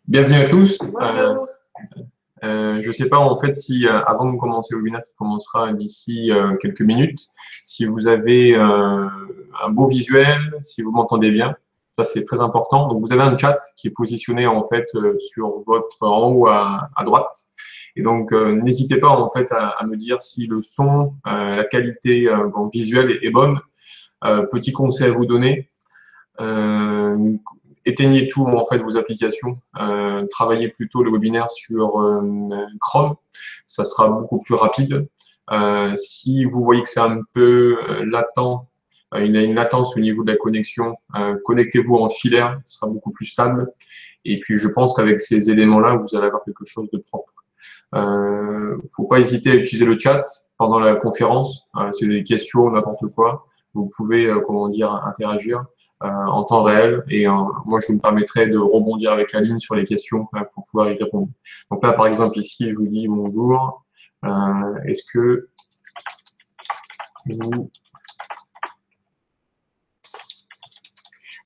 Bienvenue à tous. Bonjour. Je ne sais pas en fait si avant de commencer le webinaire qui commencera d'ici quelques minutes, si vous avez un beau visuel, si vous m'entendez bien, ça c'est très important. Donc vous avez un chat qui est positionné en fait sur votre en haut à droite. Et donc n'hésitez pas en fait à me dire si le son, la qualité visuelle est bonne. Petit conseil à vous donner. Éteignez tout en fait vos applications, travaillez plutôt le webinaire sur Chrome, ça sera beaucoup plus rapide. Si vous voyez que c'est un peu latent, il y a une latence au niveau de la connexion, connectez-vous en filaire, ce sera beaucoup plus stable. Et puis je pense qu'avec ces éléments-là, vous allez avoir quelque chose de propre. Faut pas hésiter à utiliser le chat pendant la conférence, si vous avez des questions, n'importe quoi, vous pouvez comment dire interagir en temps réel et moi je me permettrai de rebondir avec Aline sur les questions pour pouvoir y répondre. Donc là par exemple ici je vous dis bonjour, est-ce que vous...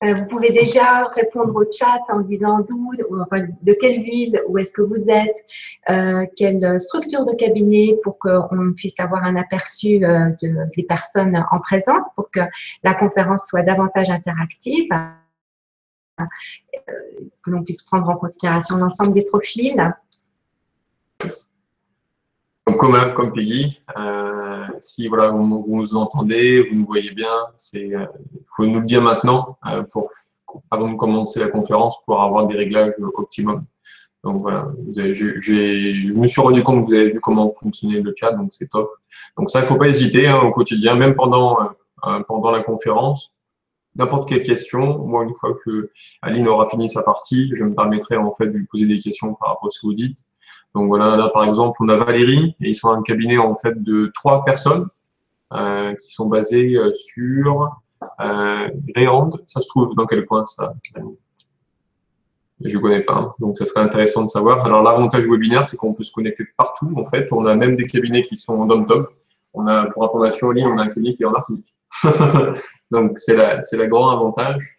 Vous pouvez déjà répondre au chat en disant d'où, enfin, de quelle ville, où est-ce que vous êtes, quelle structure de cabinet pour qu'on puisse avoir un aperçu des personnes en présence pour que la conférence soit davantage interactive, que l'on puisse prendre en considération l'ensemble des profils. Comme Peggy, si voilà, vous nous entendez, vous nous voyez bien, il faut nous le dire maintenant avant de commencer la conférence pour avoir des réglages optimum. Donc voilà, je me suis rendu compte que vous avez vu comment fonctionnait le chat, donc c'est top. Donc ça, il ne faut pas hésiter au quotidien, même pendant la conférence, n'importe quelle question. Moi, une fois que Aline aura fini sa partie, je me permettrai en fait de lui poser des questions par rapport à ce que vous dites. Donc voilà, là par exemple, on a Valérie et ils sont un cabinet en fait de 3 personnes qui sont basées sur Réande. Ça se trouve dans quel coin ça? Je ne connais pas, hein. Donc ça serait intéressant de savoir. Alors l'avantage du webinaire, c'est qu'on peut se connecter de partout. En fait, on a même des cabinets qui sont dans le top. On a, pour information en ligne, on a un cabinet qui est en Martinique. Donc c'est la grand avantage,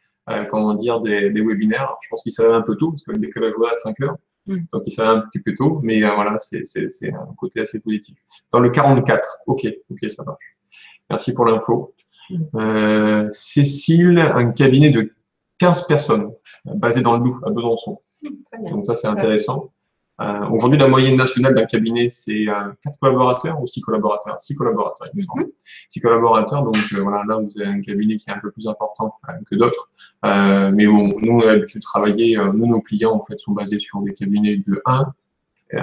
comment dire, des webinaires. Alors, je pense qu'ils savent un peu tôt, parce que le décalage horaire à 5 heures. Donc ils savent un petit peu tôt, mais voilà, c'est un côté assez positif. Dans le 44, ok, ça marche. Merci pour l'info. Cécile, un cabinet de 15 personnes, basé dans le Doubs, à Besançon. Donc ça, c'est intéressant. Aujourd'hui, la moyenne nationale d'un cabinet, c'est 4 collaborateurs ou 6 collaborateurs? 6 collaborateurs, il me semble. 6 collaborateurs, donc voilà, là, vous avez un cabinet qui est un peu plus important que d'autres. Mais bon, nous, on a l'habitude de travailler, nos clients, en fait, sont basés sur des cabinets de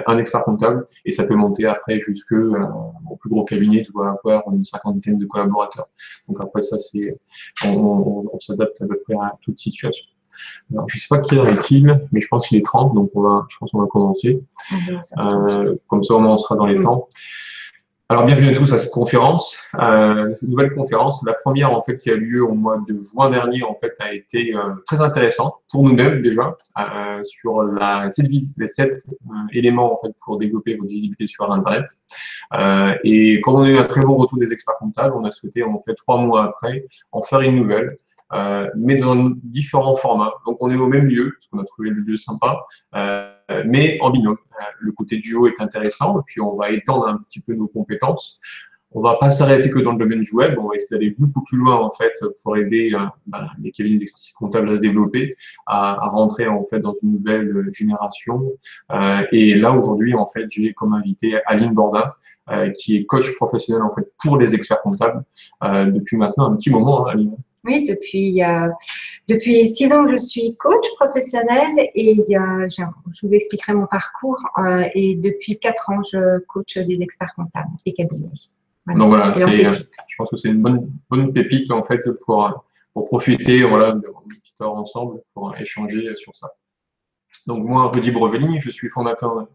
un expert comptable, et ça peut monter après jusque au plus gros cabinet doit avoir une cinquantaine de collaborateurs. Donc après ça, on s'adapte à peu près à toute situation. Alors, je ne sais pas quelle heure est-il, mais je pense qu'il est 30, donc je pense qu'on va commencer. Comme ça, au moins, on sera dans les temps. Alors, bienvenue à tous à cette conférence, cette nouvelle conférence. La première, en fait, qui a lieu au mois de juin dernier, en fait, a été très intéressante pour nous-mêmes déjà, sur les 7 éléments, en fait, pour développer votre visibilité sur Internet. Et comme on a eu un très bon retour des experts comptables, on a souhaité, en fait, 3 mois après, en faire une nouvelle. Mais dans différents formats. Donc, on est au même lieu, parce qu'on a trouvé le lieu sympa, mais en binôme. Le côté duo est intéressant, et puis on va étendre un petit peu nos compétences. On va pas s'arrêter que dans le domaine du web, on va essayer d'aller beaucoup plus loin, en fait, pour aider les cabinets d'expertise comptable à se développer, à rentrer, en fait, dans une nouvelle génération. Et là, aujourd'hui, en fait, j'ai comme invité Aline Bordin, qui est coach professionnel, en fait, pour les experts comptables, depuis maintenant un petit moment, hein, Aline. Oui, depuis 6 ans, je suis coach professionnel et je vous expliquerai mon parcours. Et depuis 4 ans, je coach des experts comptables et cabinets. Voilà. Donc voilà, je pense que c'est une bonne pépite en fait pour profiter voilà, d'une petite heure ensemble pour échanger sur ça. Donc moi, Rudy Brevelli, je suis fondateur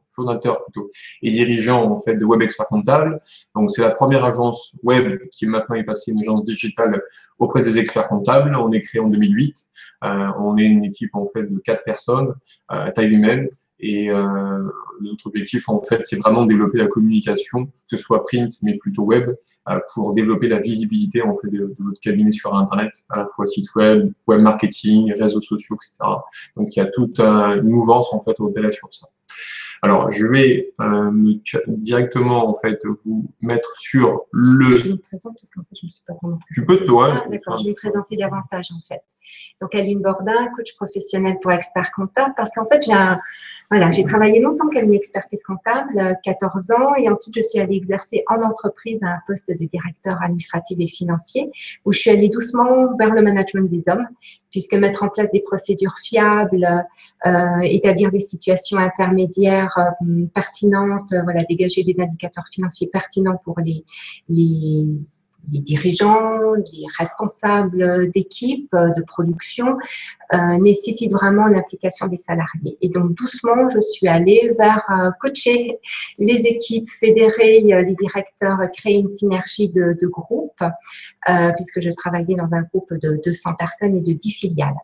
plutôt, et dirigeant en fait de Web Expert Comptable. Donc c'est la première agence web qui maintenant est passée une agence digitale auprès des experts comptables. On est créé en 2008. On est une équipe en fait de 4 personnes à taille humaine Et notre objectif, en fait, c'est vraiment de développer la communication, que ce soit print, mais plutôt web, pour développer la visibilité en fait, de votre cabinet sur Internet, à la fois site web, web marketing, réseaux sociaux, etc. Donc, il y a toute une mouvance en fait au-delà sur ça. Alors, je vais directement en fait vous mettre sur le. Je me présente parce qu'en fait, je ne me suis pas vraiment. Tu peux toi. Ah, d'accord, je vais présenter davantage en fait. Donc, Aline Bordin, coach professionnel pour experts comptables, parce qu'en fait, j'ai travaillé longtemps comme une expertise comptable, 14 ans, et ensuite je suis allée exercer en entreprise à un poste de directeur administratif et financier, où je suis allée doucement vers le management des hommes, puisque mettre en place des procédures fiables, établir des situations intermédiaires pertinentes, dégager des indicateurs financiers pertinents pour les dirigeants, les responsables d'équipe, de production, nécessite vraiment l'implication des salariés. Et donc, doucement, je suis allée vers coacher les équipes, fédérer les directeurs, créer une synergie de groupe, puisque je travaillais dans un groupe de 200 personnes et de 10 filiales.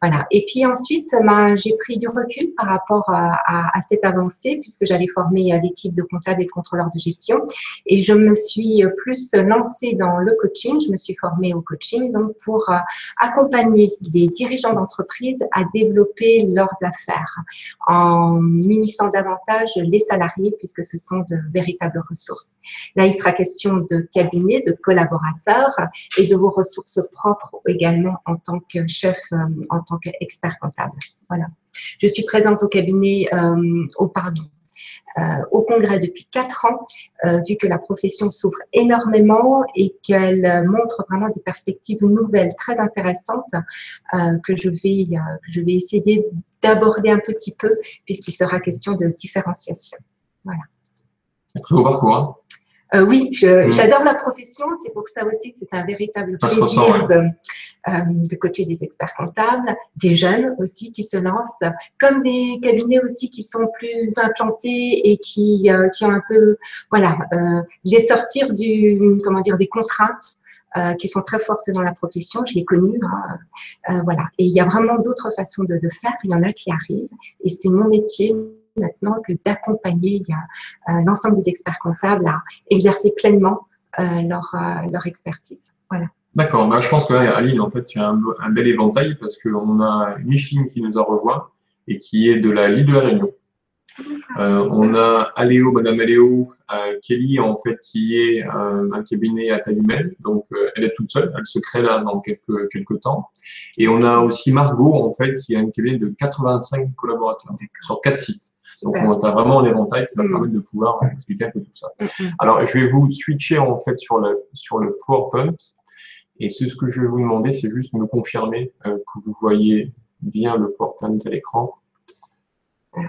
Voilà. Et puis ensuite, j'ai pris du recul par rapport à cette avancée, puisque j'avais formé l'équipe de comptables et de contrôleurs de gestion. Et je me suis plus lancée dans le coaching. Je me suis formée au coaching donc pour accompagner les dirigeants d'entreprise à développer leurs affaires en unissant davantage les salariés puisque ce sont de véritables ressources. Là, il sera question de cabinets, de collaborateurs et de vos ressources propres également en tant que chef, en tant qu'expert comptable. Voilà. Je suis présente au cabinet, au congrès depuis 4 ans, vu que la profession s'ouvre énormément et qu'elle montre vraiment des perspectives nouvelles très intéressantes que je vais essayer d'aborder un petit peu puisqu'il sera question de différenciation. Voilà. Très beau parcours. Hein. Oui, j'adore la profession, c'est pour ça aussi que c'est un véritable plaisir de coacher des experts comptables, des jeunes aussi qui se lancent, comme des cabinets aussi qui sont plus implantés et qui ont un peu, les sortir des contraintes qui sont très fortes dans la profession, je l'ai connu, voilà. Et il y a vraiment d'autres façons de faire, il y en a qui arrivent et c'est mon métier maintenant que d'accompagner l'ensemble des experts comptables à exercer pleinement leur expertise. Voilà. D'accord. Bah, je pense que là, Aline, en fait, tu as un bel éventail parce qu'on a Micheline qui nous a rejoint et qui est de la Lille de la Réunion. On a Madame Aléo, Kelly, en fait, qui est un cabinet à taille humaine. Donc, elle est toute seule. Elle se crée là dans quelques temps. Et on a aussi Margot, en fait, qui a un cabinet de 85 collaborateurs sur 4 sites. Donc, on a vraiment un éventail qui va permettre de pouvoir expliquer un peu tout ça. Alors, je vais vous switcher, en fait, sur le PowerPoint. Et ce que je vais vous demander, c'est juste de me confirmer que vous voyez bien le PowerPoint à l'écran.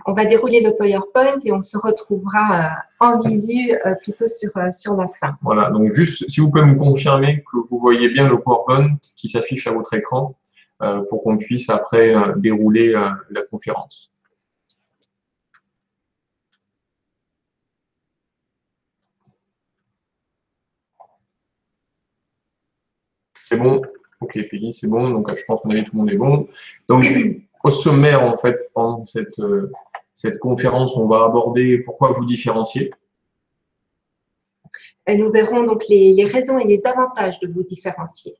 On va dérouler le PowerPoint et on se retrouvera en visu plutôt sur la fin. Voilà, donc juste si vous pouvez me confirmer que vous voyez bien le PowerPoint qui s'affiche à votre écran pour qu'on puisse après dérouler la conférence. C'est bon? Ok, Peggy, c'est bon. Donc, je pense qu'on tout le monde est bon. Donc, au sommaire, en fait, pendant cette conférence, on va aborder pourquoi vous différencier. Et nous verrons donc les raisons et les avantages de vous différencier.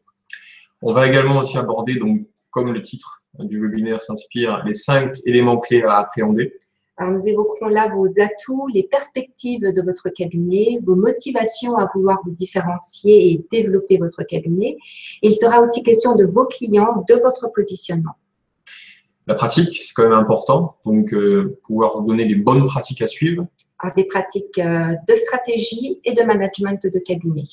On va également aussi aborder, donc, comme le titre du webinaire s'inspire, les 5 éléments clés à appréhender. Alors, nous évoquerons là vos atouts, les perspectives de votre cabinet, vos motivations à vouloir vous différencier et développer votre cabinet. Il sera aussi question de vos clients, de votre positionnement. La pratique, c'est quand même important, donc pouvoir vous donner les bonnes pratiques à suivre. Alors, des pratiques de stratégie et de management de cabinet.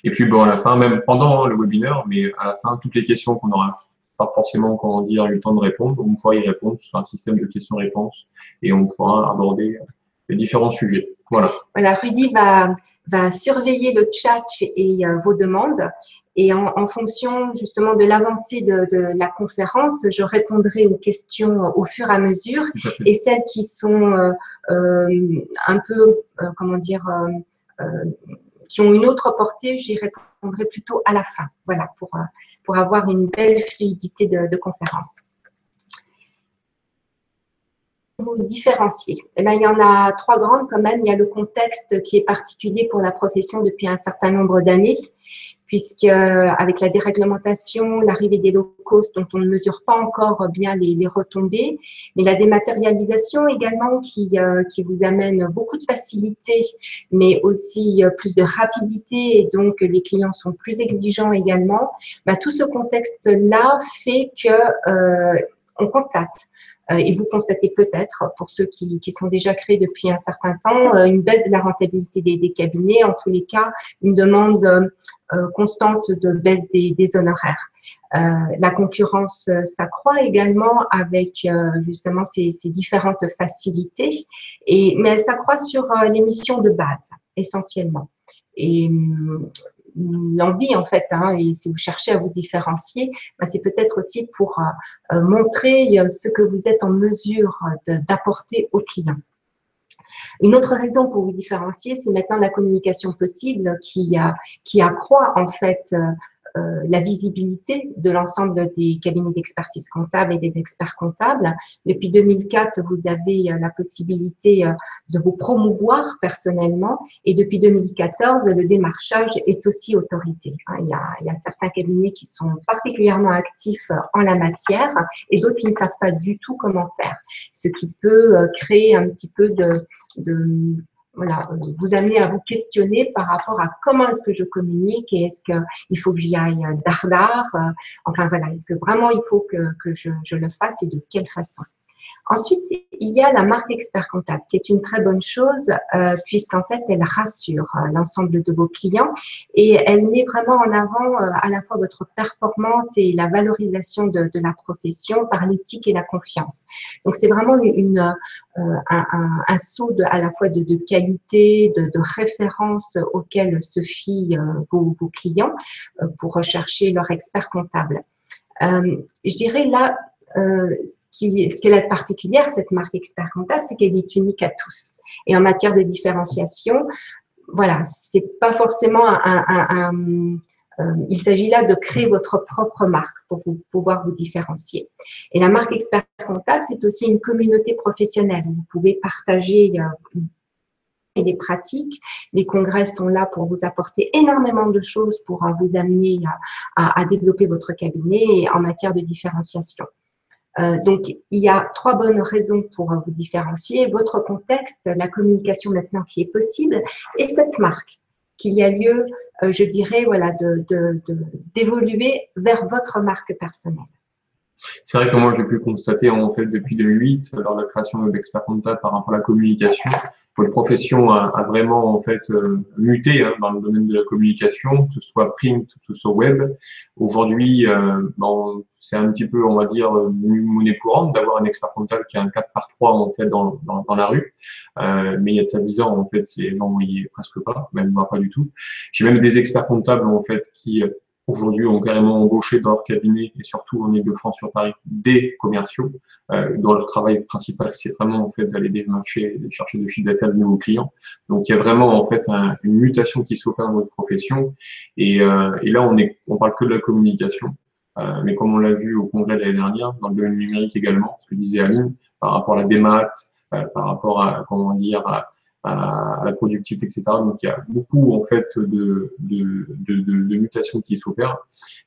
Et puis, bon, à la fin, même pendant le webinaire, mais à la fin, toutes les questions qu'on n'aura pas forcément, eu le temps de répondre, on pourra y répondre sur un système de questions-réponses et on pourra aborder les différents sujets. Voilà. Voilà, Rudy va surveiller le chat et vos demandes. Et en fonction justement de l'avancée de la conférence, je répondrai aux questions au fur et à mesure. Et celles qui sont un peu, qui ont une autre portée, j'y répondrai plutôt à la fin. Voilà, pour avoir une belle fluidité de conférence. vous différencier? Eh bien, il y en a trois grandes quand même. Il y a le contexte qui est particulier pour la profession depuis un certain nombre d'années, puisque avec la déréglementation, l'arrivée des low-cost dont on ne mesure pas encore bien les retombées, mais la dématérialisation également qui vous amène beaucoup de facilité, mais aussi plus de rapidité, et donc les clients sont plus exigeants également. Ben, tout ce contexte-là fait que on constate, et vous constatez peut-être, pour ceux qui sont déjà créés depuis un certain temps, une baisse de la rentabilité des cabinets, en tous les cas, une demande constante de baisse des honoraires. La concurrence s'accroît également avec justement ces différentes facilités, mais elle s'accroît sur les missions de base, essentiellement. Et l'envie, en fait, et si vous cherchez à vous différencier, c'est peut-être aussi pour montrer ce que vous êtes en mesure d'apporter aux clients. Une autre raison pour vous différencier, c'est maintenant la communication possible qui accroît en fait la visibilité de l'ensemble des cabinets d'expertise comptable et des experts comptables. Depuis 2004, vous avez la possibilité de vous promouvoir personnellement, et depuis 2014, le démarchage est aussi autorisé. Il y a certains cabinets qui sont particulièrement actifs en la matière et d'autres qui ne savent pas du tout comment faire, ce qui peut créer un petit peu voilà, vous amener à vous questionner par rapport à comment est-ce que je communique, et est-ce qu'il faut que j'y aille dardard, enfin voilà, est-ce que vraiment il faut que je le fasse et de quelle façon. Ensuite, il y a la marque expert comptable qui est une très bonne chose puisqu'en fait, elle rassure l'ensemble de vos clients et elle met vraiment en avant à la fois votre performance et la valorisation de la profession par l'éthique et la confiance. Donc, c'est vraiment un saut à la fois de qualité, de référence auquel se fient vos clients pour rechercher leur expert comptable. Je dirais là, ce qu'elle est particulière, cette marque expert comptable, c'est qu'elle est unique à tous. Et en matière de différenciation, voilà, c'est pas forcément il s'agit là de créer votre propre marque pour pouvoir vous différencier. Et la marque expert comptable, c'est aussi une communauté professionnelle. Vous pouvez partager des pratiques. Les congrès sont là pour vous apporter énormément de choses pour vous amener à développer votre cabinet en matière de différenciation. Donc, il y a trois bonnes raisons pour vous différencier. Votre contexte, la communication maintenant qui est possible, et cette marque, qu'il y a lieu, je dirais, voilà, d'évoluer vers votre marque personnelle. C'est vrai que moi, j'ai pu constater, en fait, depuis 2008, lors de la création de l'expert comptable par rapport à la communication, votre profession a vraiment, en fait, muté dans le domaine de la communication, que ce soit print, que ce soit web. Aujourd'hui, c'est un petit peu, on va dire, une monnaie courante d'avoir un expert comptable qui a un 4x3, en fait, dans la rue. Mais il y a de ça 10 ans, en fait, ces gens voyaient presque pas, même pas du tout. J'ai même des experts comptables, en fait, qui aujourd'hui ont carrément embauché dans leur cabinet, et surtout en Ile-de-France sur Paris, des commerciaux dont leur travail principal, c'est vraiment en fait d'aller démarcher, de chercher de chiffre d'affaires de nouveaux clients. Donc il y a vraiment en fait une mutation qui s'opère dans notre profession. Et là, on parle que de la communication, mais comme on l'a vu au congrès de l'année dernière, dans le domaine numérique également, ce que disait Aline, par rapport à la démat, par rapport à comment dire à la productivité, etc. Donc, il y a beaucoup, en fait, de mutations qui s'opèrent.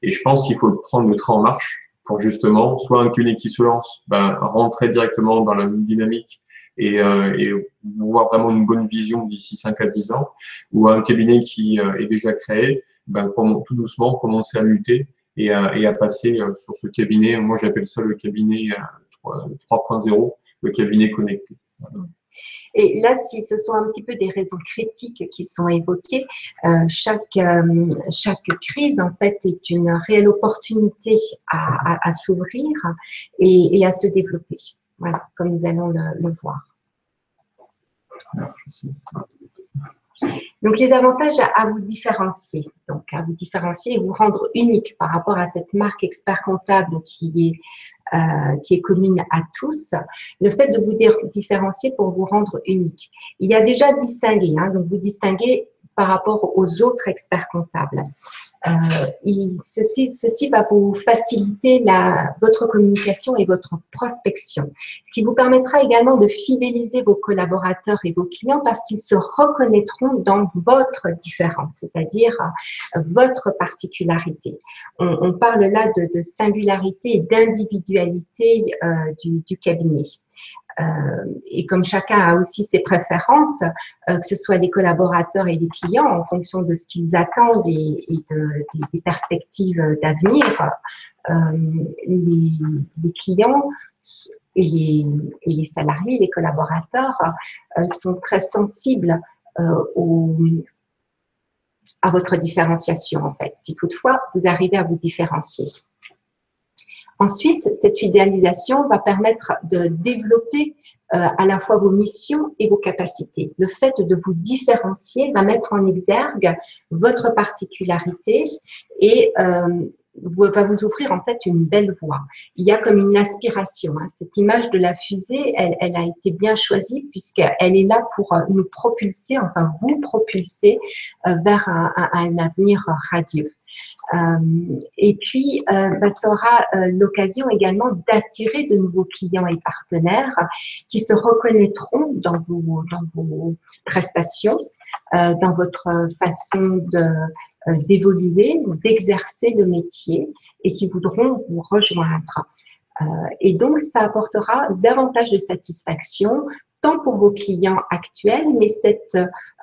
Et je pense qu'il faut prendre le train en marche pour justement, soit un cabinet qui se lance, rentrer directement dans la dynamique et voir vraiment une bonne vision d'ici 5 à 10 ans, ou un cabinet qui est déjà créé, tout doucement commencer à muter et à passer sur ce cabinet. Moi, j'appelle ça le cabinet 3.0, le cabinet connecté. Voilà. Et là, si ce sont un petit peu des raisons critiques qui sont évoquées, chaque crise, en fait, est une réelle opportunité à s'ouvrir et à se développer. Voilà, comme nous allons le voir. Donc, les avantages à vous différencier. Donc, à vous différencier et vous rendre unique par rapport à cette marque expert comptable qui est commune à tous, le fait de vous différencier pour vous rendre unique. Il y a déjà distingué, donc vous distinguez par rapport aux autres experts comptables. Ceci va vous faciliter votre communication et votre prospection, ce qui vous permettra également de fidéliser vos collaborateurs et vos clients parce qu'ils se reconnaîtront dans votre différence, c'est-à-dire votre particularité. On parle là de singularité et d'individualité du cabinet. Et comme chacun a aussi ses préférences, que ce soit les collaborateurs et les clients, en fonction de ce qu'ils attendent et des perspectives d'avenir, les clients et les salariés, les collaborateurs sont très sensibles à votre différenciation, en fait, si toutefois vous arrivez à vous différencier. Ensuite, cette fidélisation va permettre de développer à la fois vos missions et vos capacités. Le fait de vous différencier va mettre en exergue votre particularité et va vous offrir en fait une belle voie. Il y a comme une aspiration. Cette image de la fusée, elle a été bien choisie puisqu'elle est là pour nous propulser, enfin vous propulser vers un avenir radieux. Et puis, ça aura l'occasion également d'attirer de nouveaux clients et partenaires qui se reconnaîtront dans vos prestations, dans votre façon d'évoluer, d'exercer le métier et qui voudront vous rejoindre. Et donc, ça apportera davantage de satisfaction tant pour vos clients actuels, mais cette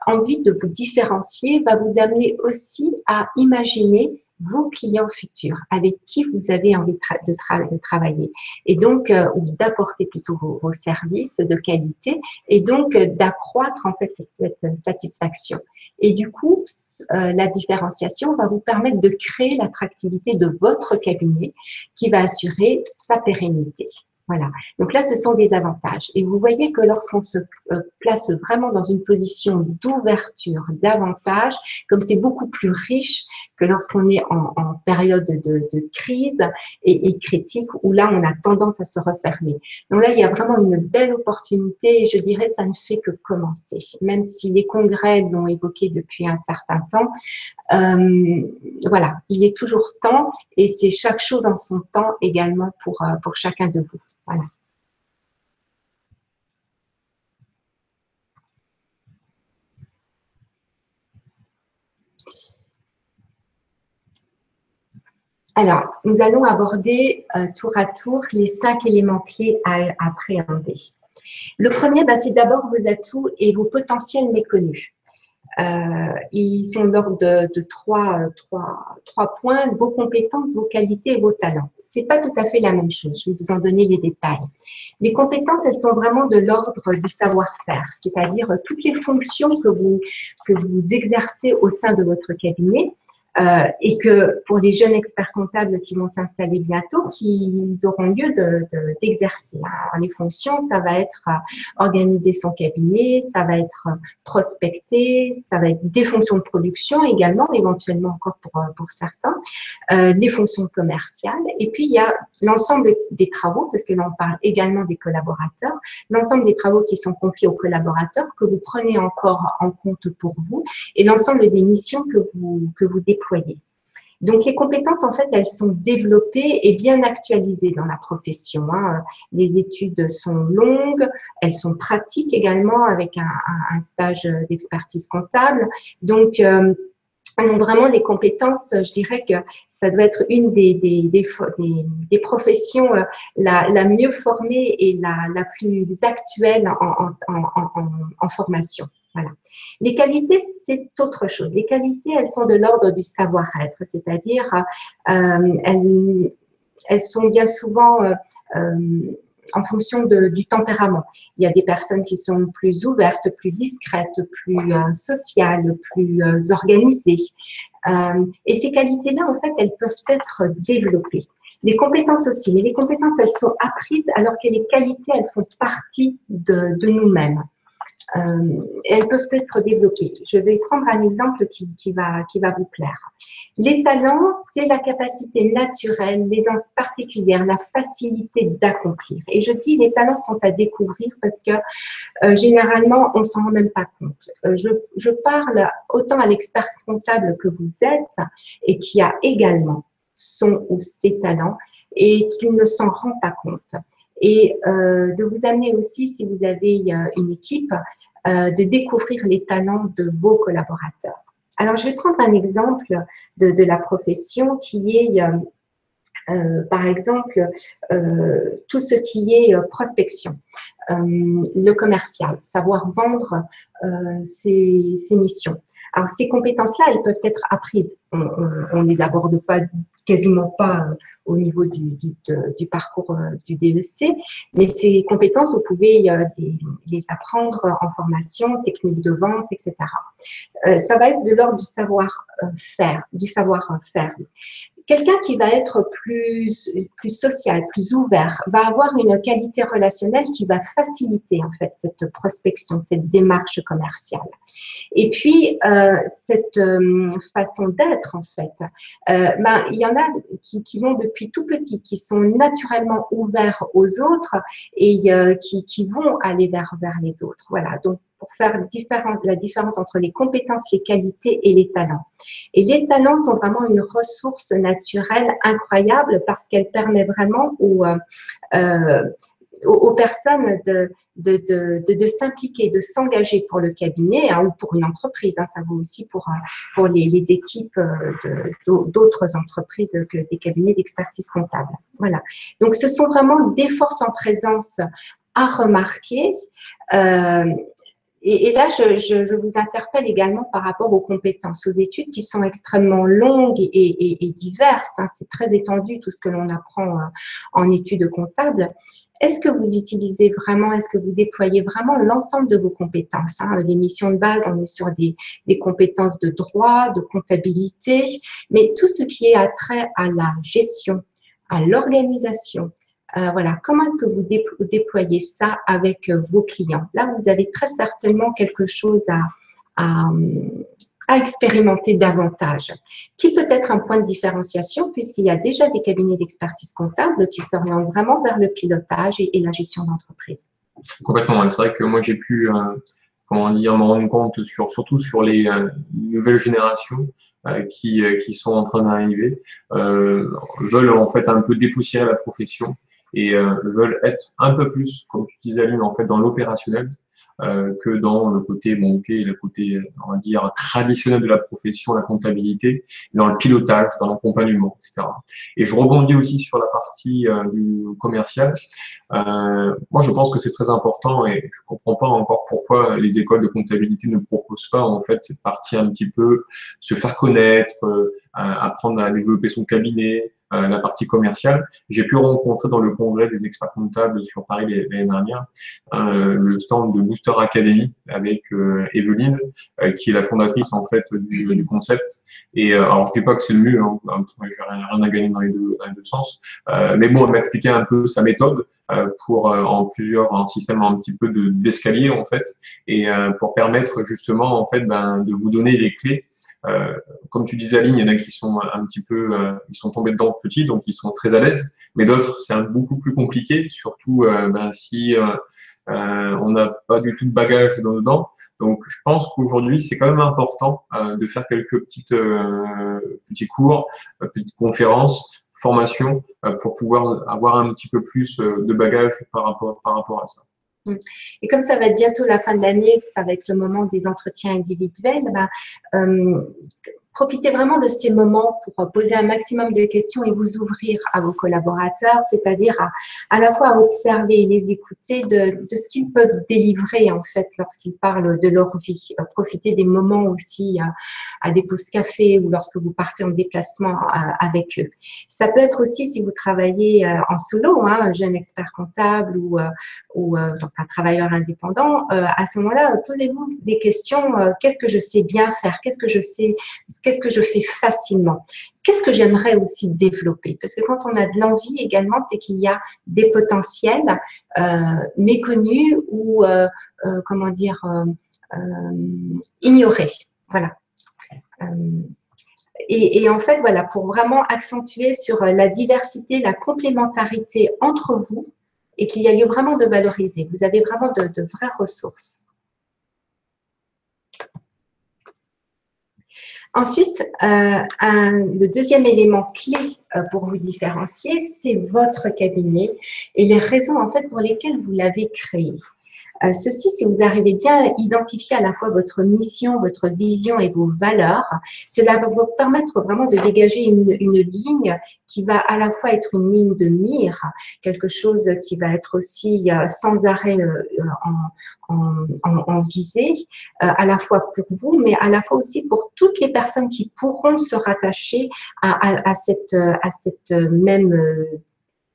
envie de vous différencier va vous amener aussi à imaginer vos clients futurs avec qui vous avez envie de travailler et donc d'apporter plutôt vos services de qualité et donc d'accroître en fait cette satisfaction. Et du coup, la différenciation va vous permettre de créer l'attractivité de votre cabinet qui va assurer sa pérennité. Voilà, donc là, ce sont des avantages. Et vous voyez que lorsqu'on se place vraiment dans une position d'ouverture, d'avantage, comme c'est beaucoup plus riche que lorsqu'on est en période de crise et critique, où là, on a tendance à se refermer. Donc là, il y a vraiment une belle opportunité et je dirais ça ne fait que commencer. Même si les congrès l'ont évoqué depuis un certain temps, voilà, il est toujours temps et c'est chaque chose en son temps également pour chacun de vous. Voilà. Alors, nous allons aborder tour à tour les 5 éléments clés à appréhender. Le premier, c'est d'abord vos atouts et vos potentiels méconnus. Ils sont l'ordre de trois points, vos compétences, vos qualités et vos talents. Ce n'est pas tout à fait la même chose, je vais vous en donner les détails. Les compétences, elles sont vraiment de l'ordre du savoir-faire, c'est-à-dire toutes les fonctions que vous exercez au sein de votre cabinet, et que pour les jeunes experts comptables qui vont s'installer bientôt, qu'ils auront lieu d'exercer. Alors, les fonctions, ça va être organiser son cabinet, ça va être prospecter, ça va être des fonctions de production également, éventuellement encore pour certains, les fonctions commerciales. Et puis, il y a l'ensemble des travaux, parce que là, on parle également des collaborateurs, l'ensemble des travaux qui sont confiés aux collaborateurs, que vous prenez encore en compte pour vous, et l'ensemble des missions que vous déployez. Donc, les compétences, en fait, elles sont développées et bien actualisées dans la profession. Les études sont longues, elles sont pratiques également avec un stage d'expertise comptable. Donc, vraiment, les compétences, je dirais que ça doit être une des professions la mieux formée et la plus actuelle en formation. Voilà. Les qualités, c'est autre chose. Les qualités, elles sont de l'ordre du savoir-être, c'est-à-dire elles sont bien souvent en fonction du tempérament. Il y a des personnes qui sont plus ouvertes, plus discrètes, plus sociales, plus organisées. Et ces qualités-là, en fait, elles peuvent être développées. Les compétences aussi, mais les compétences, elles sont apprises alors que les qualités, elles font partie de nous-mêmes. elles peuvent être développées. Je vais prendre un exemple qui va vous plaire. Les talents, c'est la capacité naturelle, l'aisance particulière, la facilité d'accomplir. Et je dis les talents sont à découvrir parce que généralement, on ne s'en rend même pas compte. Je parle autant à l'expert comptable que vous êtes et qui a également son ou ses talents et qui ne s'en rend pas compte. Et de vous amener aussi, si vous avez une équipe, de découvrir les talents de vos collaborateurs. Alors, je vais prendre un exemple de la profession qui est, par exemple, tout ce qui est prospection, le commercial, savoir vendre ses missions. Alors, ces compétences-là, elles peuvent être apprises. On ne les aborde pas, quasiment pas au niveau du parcours du DEC, mais ces compétences, vous pouvez les apprendre en formation, technique de vente, etc. Ça va être de l'ordre du savoir-faire, Quelqu'un qui va être plus social, plus ouvert, va avoir une qualité relationnelle qui va faciliter en fait cette prospection, cette démarche commerciale. Et puis, cette façon d'être, en fait, il y en a qui l'ont depuis tout petit, qui sont naturellement ouverts aux autres et qui vont aller vers les autres. Voilà, donc pour faire la différence entre les compétences, les qualités et les talents. Et les talents sont vraiment une ressource naturelle incroyable parce qu'elle permet vraiment aux personnes de s'impliquer, de s'engager pour le cabinet ou pour une entreprise. Ça vaut aussi pour les équipes d'autres entreprises que des cabinets d'expertise comptable. Voilà. Donc, ce sont vraiment des forces en présence à remarquer. Et là, je vous interpelle également par rapport aux compétences, aux études qui sont extrêmement longues et diverses. C'est très étendu tout ce que l'on apprend en études comptables. Est-ce que vous utilisez vraiment, est-ce que vous déployez vraiment l'ensemble de vos compétences? Les missions de base, on est sur des compétences de droit, de comptabilité, mais tout ce qui est attrait à la gestion, à l'organisation, voilà, comment est-ce que vous déployez ça avec vos clients? Là, vous avez très certainement quelque chose à expérimenter davantage, qui peut être un point de différenciation puisqu'il y a déjà des cabinets d'expertise comptable qui s'orientent vraiment vers le pilotage et la gestion d'entreprise. Complètement, c'est vrai que moi j'ai pu comment dire, me rendre compte surtout sur les nouvelles générations qui sont en train d'arriver, veulent en fait un peu dépoussiérer la profession et veulent être un peu plus, comme tu disais Aline, en fait dans l'opérationnel que dans le côté banquier, le côté, on va dire, traditionnel de la profession, la comptabilité, dans le pilotage, dans l'accompagnement, etc. Et je rebondis aussi sur la partie du commercial. Moi, je pense que c'est très important et je comprends pas encore pourquoi les écoles de comptabilité ne proposent pas, en fait, cette partie un petit peu se faire connaître, apprendre à développer son cabinet, la partie commerciale. J'ai pu rencontrer dans le congrès des experts comptables sur Paris l'année dernière le stand de Booster Academy avec Evelyne, qui est la fondatrice en fait du concept. Et alors je dis pas que c'est le mieux, j'ai rien à gagner dans les deux sens, mais bon, elle m'a expliqué un peu sa méthode pour un système un petit peu d'escalier en fait, et pour permettre justement en fait de vous donner les clés. Comme tu disais, Aline, il y en a qui sont un petit peu, ils sont tombés dedans petits, donc ils sont très à l'aise. Mais d'autres, c'est beaucoup plus compliqué, surtout si on n'a pas du tout de bagage dedans. Donc, je pense qu'aujourd'hui, c'est quand même important de faire quelques petits cours, petites conférences, formations, pour pouvoir avoir un petit peu plus de bagage par rapport à ça. Et comme ça va être bientôt la fin de l'année, que ça va être le moment des entretiens individuels, profitez vraiment de ces moments pour poser un maximum de questions et vous ouvrir à vos collaborateurs, c'est-à-dire à la fois à observer et les écouter de ce qu'ils peuvent délivrer en fait lorsqu'ils parlent de leur vie. Profitez des moments aussi à des pauses café ou lorsque vous partez en déplacement avec eux. Ça peut être aussi si vous travaillez en solo, un jeune expert comptable ou donc un travailleur indépendant. À ce moment-là, posez-vous des questions. Qu'est-ce que je sais bien faire? Qu'est-ce que je sais qu'est-ce que je fais facilement, qu'est-ce que j'aimerais aussi développer. Parce que quand on a de l'envie également, c'est qu'il y a des potentiels méconnus ou, comment dire, ignorés. Voilà. Et en fait, voilà, pour vraiment accentuer sur la diversité, la complémentarité entre vous et qu'il y a lieu vraiment de valoriser. Vous avez vraiment de vraies ressources. Ensuite, le deuxième élément clé pour vous différencier, c'est votre cabinet et les raisons en fait pour lesquelles vous l'avez créé. Ceci, si vous arrivez bien à identifier à la fois votre mission, votre vision et vos valeurs, cela va vous permettre vraiment de dégager une ligne qui va à la fois être une ligne de mire, quelque chose qui va être aussi sans arrêt en visée, à la fois pour vous, mais à la fois aussi pour toutes les personnes qui pourront se rattacher à cette même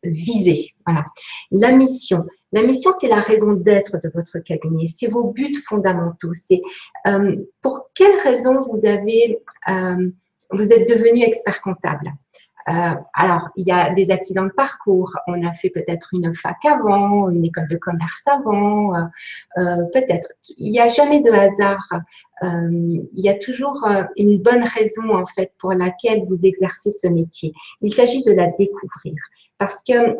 visée. Voilà. La mission, c'est la raison d'être de votre cabinet. C'est vos buts fondamentaux. C'est pour quelles raisons vous êtes devenu expert comptable. Alors, il y a des accidents de parcours. On a fait peut-être une fac avant, une école de commerce avant. Peut-être. Il n'y a jamais de hasard. Il y a toujours une bonne raison en fait pour laquelle vous exercez ce métier. Il s'agit de la découvrir. Parce que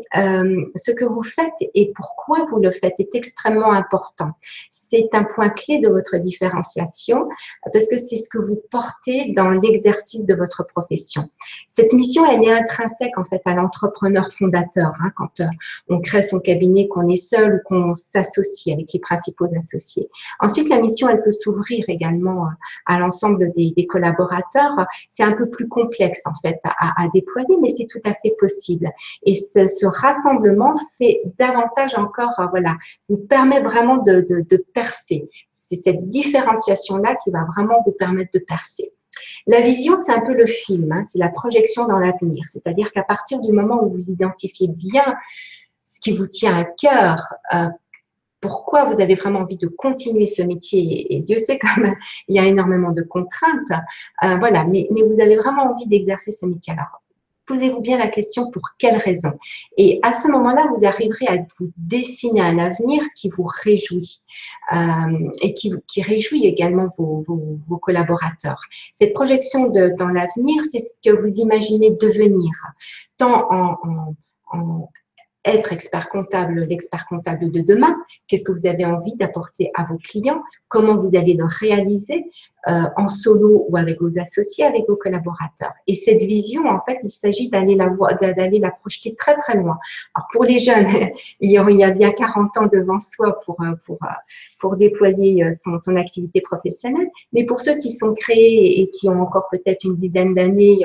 ce que vous faites et pourquoi vous le faites est extrêmement important. C'est un point clé de votre différenciation parce que c'est ce que vous portez dans l'exercice de votre profession. Cette mission, elle est intrinsèque en fait à l'entrepreneur fondateur. Hein, quand on crée son cabinet, qu'on est seul ou qu'on s'associe avec les principaux associés. Ensuite, la mission, elle peut s'ouvrir également à l'ensemble des collaborateurs. C'est un peu plus complexe en fait à déployer, mais c'est tout à fait possible. Et ce rassemblement fait davantage encore, voilà, vous permet vraiment de percer. C'est cette différenciation-là qui va vraiment vous permettre de percer. La vision, c'est un peu le film, hein, c'est la projection dans l'avenir. C'est-à-dire qu'à partir du moment où vous identifiez bien ce qui vous tient à cœur, pourquoi vous avez vraiment envie de continuer ce métier, et Dieu sait comme il y a énormément de contraintes, voilà, mais vous avez vraiment envie d'exercer ce métier. Alors, posez-vous bien la question pour quelle raison. Et à ce moment-là, vous arriverez à vous dessiner un avenir qui vous réjouit et qui réjouit également vos collaborateurs. Cette projection dans l'avenir, c'est ce que vous imaginez devenir, tant en être expert comptable, l'expert comptable de demain, qu'est-ce que vous avez envie d'apporter à vos clients, comment vous allez le réaliser en solo ou avec vos associés, avec vos collaborateurs. Et cette vision, en fait, il s'agit d'aller la projeter très très loin. Alors pour les jeunes, il y a bien 40 ans devant soi pour déployer son activité professionnelle, mais pour ceux qui sont créés et qui ont encore peut-être une dizaine d'années,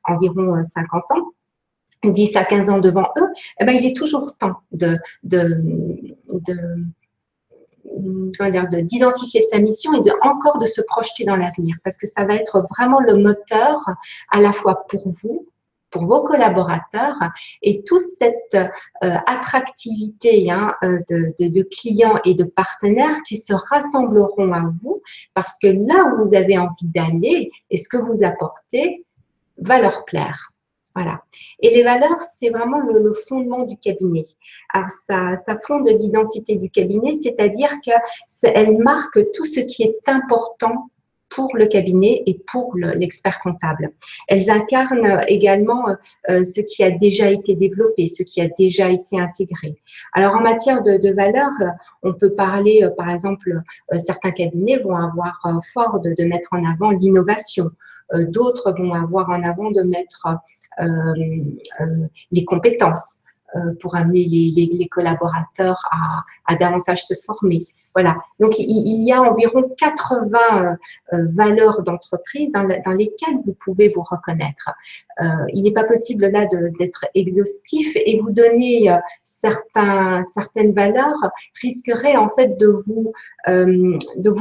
environ 50 ans, 10 à 15 ans devant eux, eh ben, il est toujours temps d'identifier sa mission et encore de se projeter dans l'avenir, parce que ça va être vraiment le moteur à la fois pour vous, pour vos collaborateurs et toute cette attractivité hein, de clients et de partenaires qui se rassembleront à vous, parce que là où vous avez envie d'aller et ce que vous apportez va leur plaire. Voilà. Et les valeurs, c'est vraiment le fondement du cabinet. Alors, ça fonde l'identité du cabinet, c'est-à-dire qu'elles marquent tout ce qui est important pour le cabinet et pour l'expert comptable. Elles incarnent également ce qui a déjà été développé, ce qui a déjà été intégré. Alors, en matière de valeurs, on peut parler, par exemple, certains cabinets vont avoir fort de mettre en avant l'innovation. D'autres vont avoir en avant de mettre les compétences pour amener les collaborateurs à davantage se former. Voilà. Donc, il y a environ 80 valeurs d'entreprise dans lesquelles vous pouvez vous reconnaître. Il n'est pas possible là d'être exhaustif et vous donner certaines valeurs risquerait en fait de vous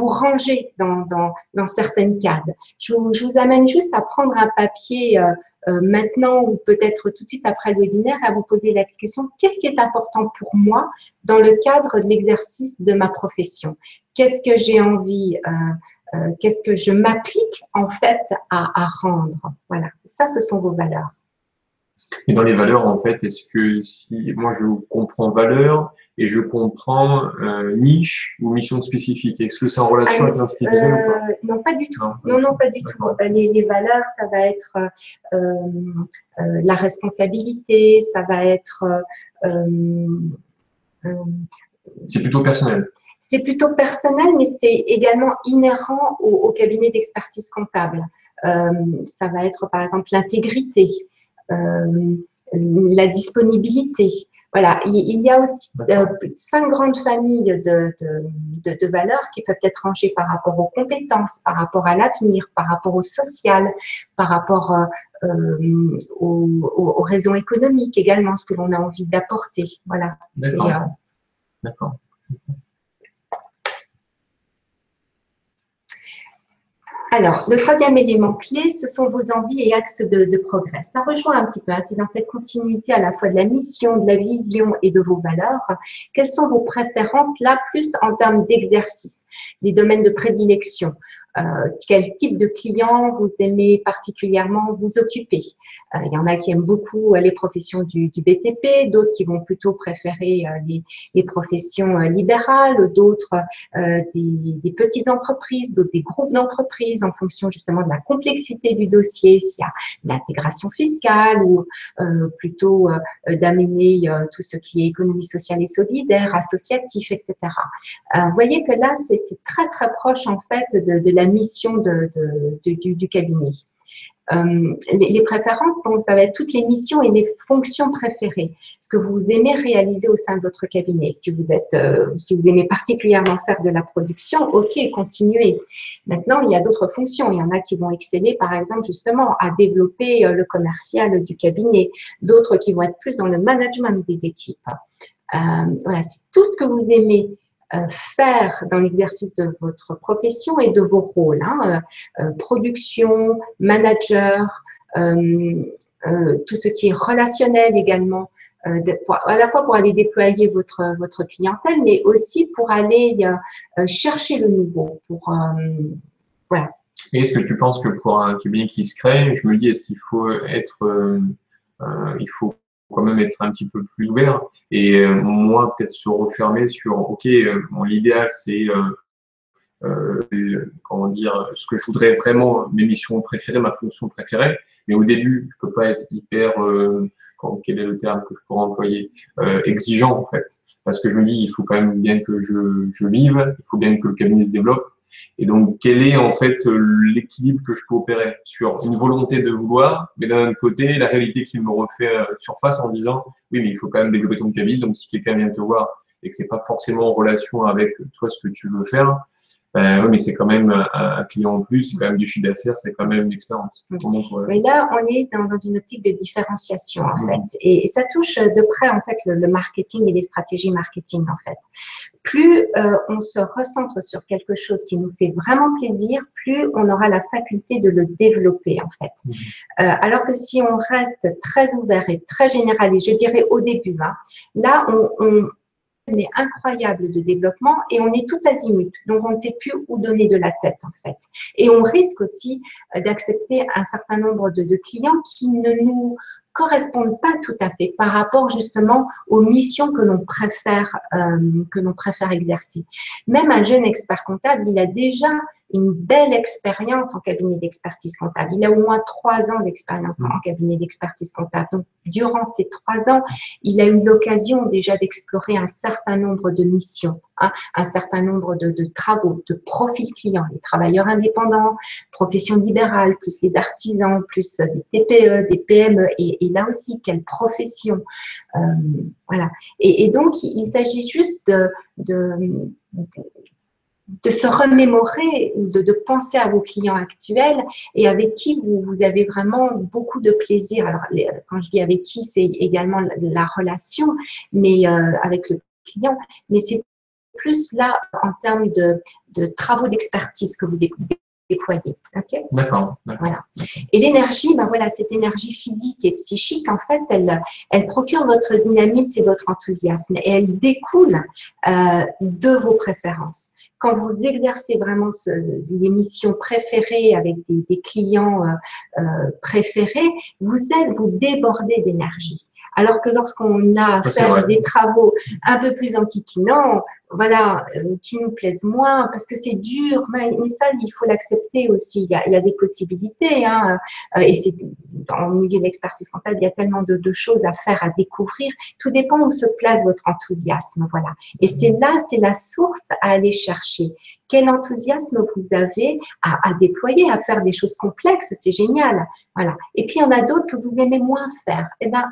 ranger dans certaines cases. Je vous amène juste à prendre un papier maintenant ou peut-être tout de suite après le webinaire à vous poser la question: qu'est-ce qui est important pour moi dans le cadre de l'exercice de ma profession? Qu'est-ce que j'ai envie qu'est-ce que je m'applique en fait à rendre. Voilà, ça, ce sont vos valeurs. Et dans les valeurs, en fait, est-ce que si moi je comprends valeur et je comprends niche ou mission spécifique, est-ce que c'est en relation avec l'entité visuelle ou pas? Non, pas du tout. Non, pas du tout. Les valeurs, ça va être la responsabilité, ça va être… c'est plutôt personnel. C'est plutôt personnel, mais c'est également inhérent au cabinet d'expertise comptable. Ça va être, par exemple, l'intégrité, la disponibilité. Voilà, il y a aussi 5 grandes familles de valeurs qui peuvent être rangées par rapport aux compétences, par rapport à l'avenir, par rapport au social, par rapport aux raisons économiques également, ce que l'on a envie d'apporter. Voilà. D'accord. D'accord. Alors, le troisième élément clé, ce sont vos envies et axes de progrès. Ça rejoint un petit peu, hein, c'est dans cette continuité à la fois de la mission, de la vision et de vos valeurs. Quelles sont vos préférences là, plus en termes d'exercice, les domaines de prédilection? Quel type de clients vous aimez particulièrement vous occuper? Il y en a qui aiment beaucoup les professions du BTP, d'autres qui vont plutôt préférer les professions libérales, d'autres des petites entreprises, d'autres des groupes d'entreprises en fonction justement de la complexité du dossier, s'il y a l'intégration fiscale ou plutôt d'amener tout ce qui est économie sociale et solidaire, associatif, etc. Vous voyez que là, c'est très très proche en fait de la mission du cabinet. Les préférences, donc, ça va être toutes les missions et les fonctions préférées, ce que vous aimez réaliser au sein de votre cabinet. Si vous aimez particulièrement faire de la production, ok, continuez. Maintenant, il y a d'autres fonctions. Il y en a qui vont exceller, par exemple, justement, à développer le commercial du cabinet, d'autres qui vont être plus dans le management des équipes. Voilà, c'est tout ce que vous aimez faire dans l'exercice de votre profession et de vos rôles, hein, production, manager, tout ce qui est relationnel également, à la fois pour aller déployer votre clientèle, mais aussi pour aller chercher le nouveau. Voilà. Et est-ce que tu penses que pour un cabinet qui se crée, je me dis, est-ce qu'il faut être, il faut quand même être un petit peu plus ouvert et moins peut-être se refermer sur, ok, l'idéal c'est, comment dire, ce que je voudrais vraiment, mes missions préférées, ma fonction préférée, mais au début, je peux pas être hyper, quel est le terme que je pourrais employer, exigeant en fait, parce que je me dis, il faut quand même bien que je vive, il faut bien que le cabinet se développe. Et donc, quel est en fait l'équilibre que je peux opérer sur une volonté de vouloir, mais d'un autre côté, la réalité qui me refait surface en disant, oui, mais il faut quand même développer ton cabinet, donc si quelqu'un vient te voir et que c'est pas forcément en relation avec toi ce que tu veux faire, oui, mais c'est quand même un client en plus, c'est quand même du chiffre d'affaires, c'est quand même une expérience. Mais là, on est dans une optique de différenciation, en fait. Et ça touche de près, en fait, le marketing et les stratégies marketing, en fait. Plus on se recentre sur quelque chose qui nous fait vraiment plaisir, plus on aura la faculté de le développer, en fait. Alors que si on reste très ouvert et très général, et je dirais au début, hein, là, mais incroyable de développement et on est tout azimut. Donc, on ne sait plus où donner de la tête, en fait. Et on risque aussi d'accepter un certain nombre de clients qui ne nous correspondent pas tout à fait par rapport justement aux missions que l'on préfère exercer. Même un jeune expert comptable, il a déjà une belle expérience en cabinet d'expertise comptable. Il a au moins 3 ans d'expérience en cabinet d'expertise comptable. Donc, durant ces 3 ans, il a eu l'occasion déjà d'explorer un certain nombre de missions, hein, un certain nombre de travaux, de profils clients, les travailleurs indépendants, professions libérales, plus les artisans, plus des TPE, des PME, et là aussi, quelle profession. Voilà. Et donc, il s'agit juste de se remémorer, de penser à vos clients actuels et avec qui vous avez vraiment beaucoup de plaisir. Alors, quand je dis avec qui, c'est également la relation, mais avec le client, mais c'est plus là en termes de travaux d'expertise que vous déployez. Okay. D'accord. Voilà. Et l'énergie, ben voilà, cette énergie physique et psychique, en fait, elle procure votre dynamisme et votre enthousiasme et elle découle de vos préférences. quand vous exercez vraiment les missions préférées avec des clients préférés, vous débordez d'énergie. Alors que lorsqu'on a à faire des travaux un peu plus enquiquinants, voilà, qui nous plaisent moins, parce que c'est dur, mais ça, il faut l'accepter aussi. Il y a des possibilités, hein, et c'est dans le milieu de l'expertise comptable, il y a tellement de choses à faire, à découvrir. Tout dépend où se place votre enthousiasme, voilà. Et c'est la source à aller chercher. Quel enthousiasme vous avez à déployer, à faire des choses complexes, c'est génial, voilà. Et puis il y en a d'autres que vous aimez moins faire. Eh ben,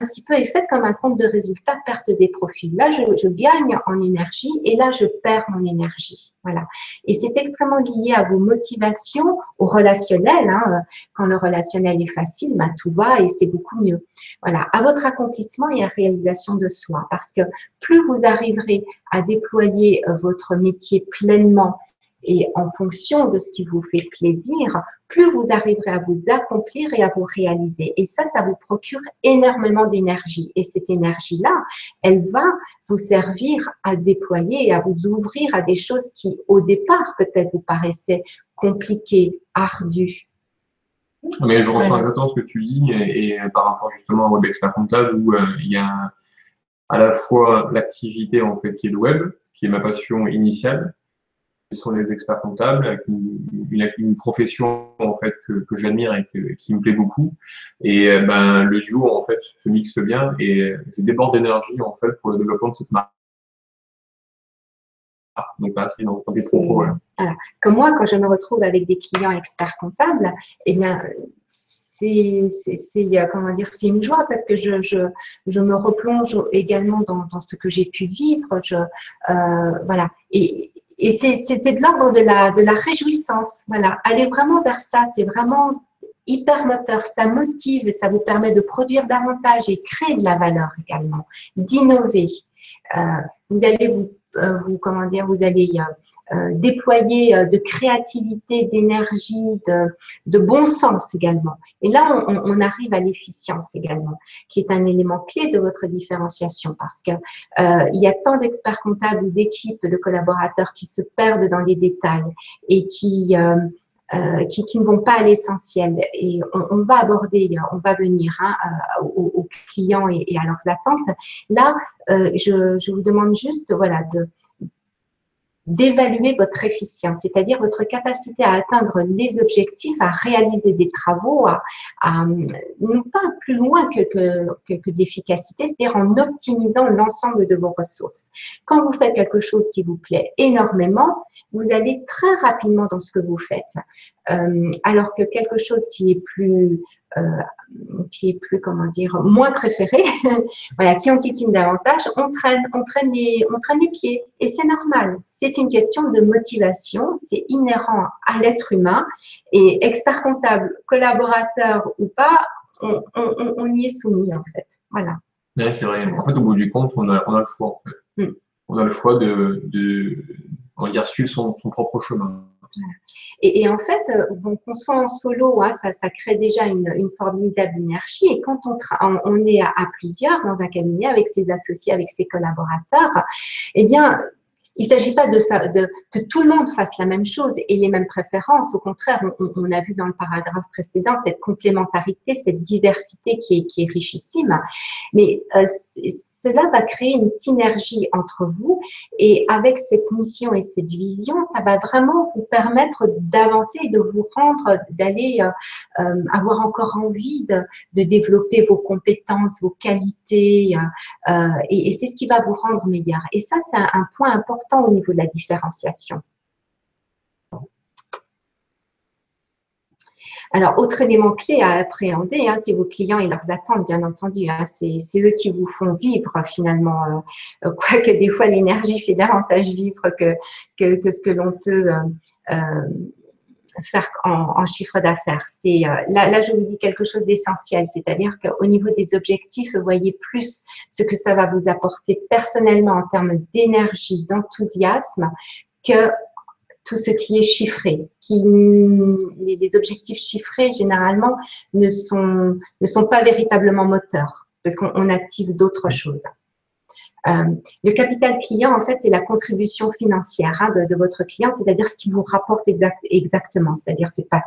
un petit peu est faite comme un compte de résultats, pertes et profits. Là, je gagne en énergie et là, je perds mon énergie. Voilà. Et c'est extrêmement lié à vos motivations, au relationnel. Hein. Quand le relationnel est facile, ben, tout va et c'est beaucoup mieux. Voilà. À votre accomplissement et à réalisation de soi. Parce que plus vous arriverez à déployer votre métier pleinement et en fonction de ce qui vous fait plaisir, plus vous arriverez à vous accomplir et à vous réaliser. Et ça vous procure énormément d'énergie. Et cette énergie-là, elle va vous servir à déployer et à vous ouvrir à des choses qui, au départ, peut-être vous paraissaient compliquées, ardues. Mais je ressens exactement ce que tu dis et par rapport justement au web expert comptable où il y a à la fois l'activité en fait qui est le web, qui est ma passion initiale. Ce sont les experts comptables avec une profession en fait que j'admire et qui me plaît beaucoup. Et ben le duo en fait se mixe bien et je déborde d'énergie en fait pour le développement de cette marque. Donc là, c'est dans des propos. Voilà. Comme moi, quand je me retrouve avec des clients experts comptables, eh bien c'est comment dire, c'est une joie parce que je me replonge également dans ce que j'ai pu vivre. Voilà. Et c'est de l'ordre de la réjouissance. Voilà. Aller vraiment vers ça, c'est vraiment hyper moteur. Ça motive et ça vous permet de produire davantage et créer de la valeur également, d'innover. Vous allez comment dire, vous allez déployer de créativité, d'énergie, de bon sens également. Et là, on arrive à l'efficience également, qui est un élément clé de votre différenciation parce que il y a tant d'experts comptables ou d'équipes, de collaborateurs qui se perdent dans les détails et qui ne vont pas à l'essentiel. Et on va aborder, on va venir aux clients et à leurs attentes. Là, je vous demande juste voilà, d'évaluer votre efficience, c'est-à-dire votre capacité à atteindre les objectifs, à réaliser des travaux, non pas plus loin que d'efficacité, c'est-à-dire en optimisant l'ensemble de vos ressources. Quand vous faites quelque chose qui vous plaît énormément, vous allez très rapidement dans ce que vous faites. Alors que quelque chose qui est plus, comment dire, moins préféré, voilà, qui enquiquine davantage, on traîne les pieds. Et c'est normal. C'est une question de motivation. C'est inhérent à l'être humain. Et expert comptable, collaborateur ou pas, on y est soumis, en fait. Voilà. Ouais, c'est vrai. En fait, au bout du compte, on a le choix, en fait. On a le choix on va dire, suivre son propre chemin. Et en fait, bon, qu'on soit en solo, hein, ça crée déjà une formidable énergie. Et quand on est à plusieurs dans un cabinet avec ses associés, avec ses collaborateurs, eh bien, il ne s'agit pas que tout le monde fasse la même chose et les mêmes préférences. Au contraire, on a vu dans le paragraphe précédent cette complémentarité, cette diversité qui est richissime. Mais cela va créer une synergie entre vous et avec cette mission et cette vision, ça va vraiment vous permettre d'avancer et de vous rendre, d'aller avoir encore envie de développer vos compétences, vos qualités et c'est ce qui va vous rendre meilleur. Et ça, c'est un point important au niveau de la différenciation. Alors, autre élément clé à appréhender, hein, c'est vos clients et leurs attentes, bien entendu. Hein, c'est eux qui vous font vivre finalement, quoique des fois l'énergie fait davantage vivre que ce que l'on peut faire en chiffre d'affaires. Là, je vous dis quelque chose d'essentiel, c'est-à-dire qu'au niveau des objectifs, voyez plus ce que ça va vous apporter personnellement en termes d'énergie, d'enthousiasme, que tout ce qui est chiffré. Les objectifs chiffrés, généralement, ne sont pas véritablement moteurs, parce qu'on active d'autres choses. Le capital client, en fait, c'est la contribution financière de votre client, c'est-à-dire ce qu'il vous rapporte exactement. C'est-à-dire, c'est pas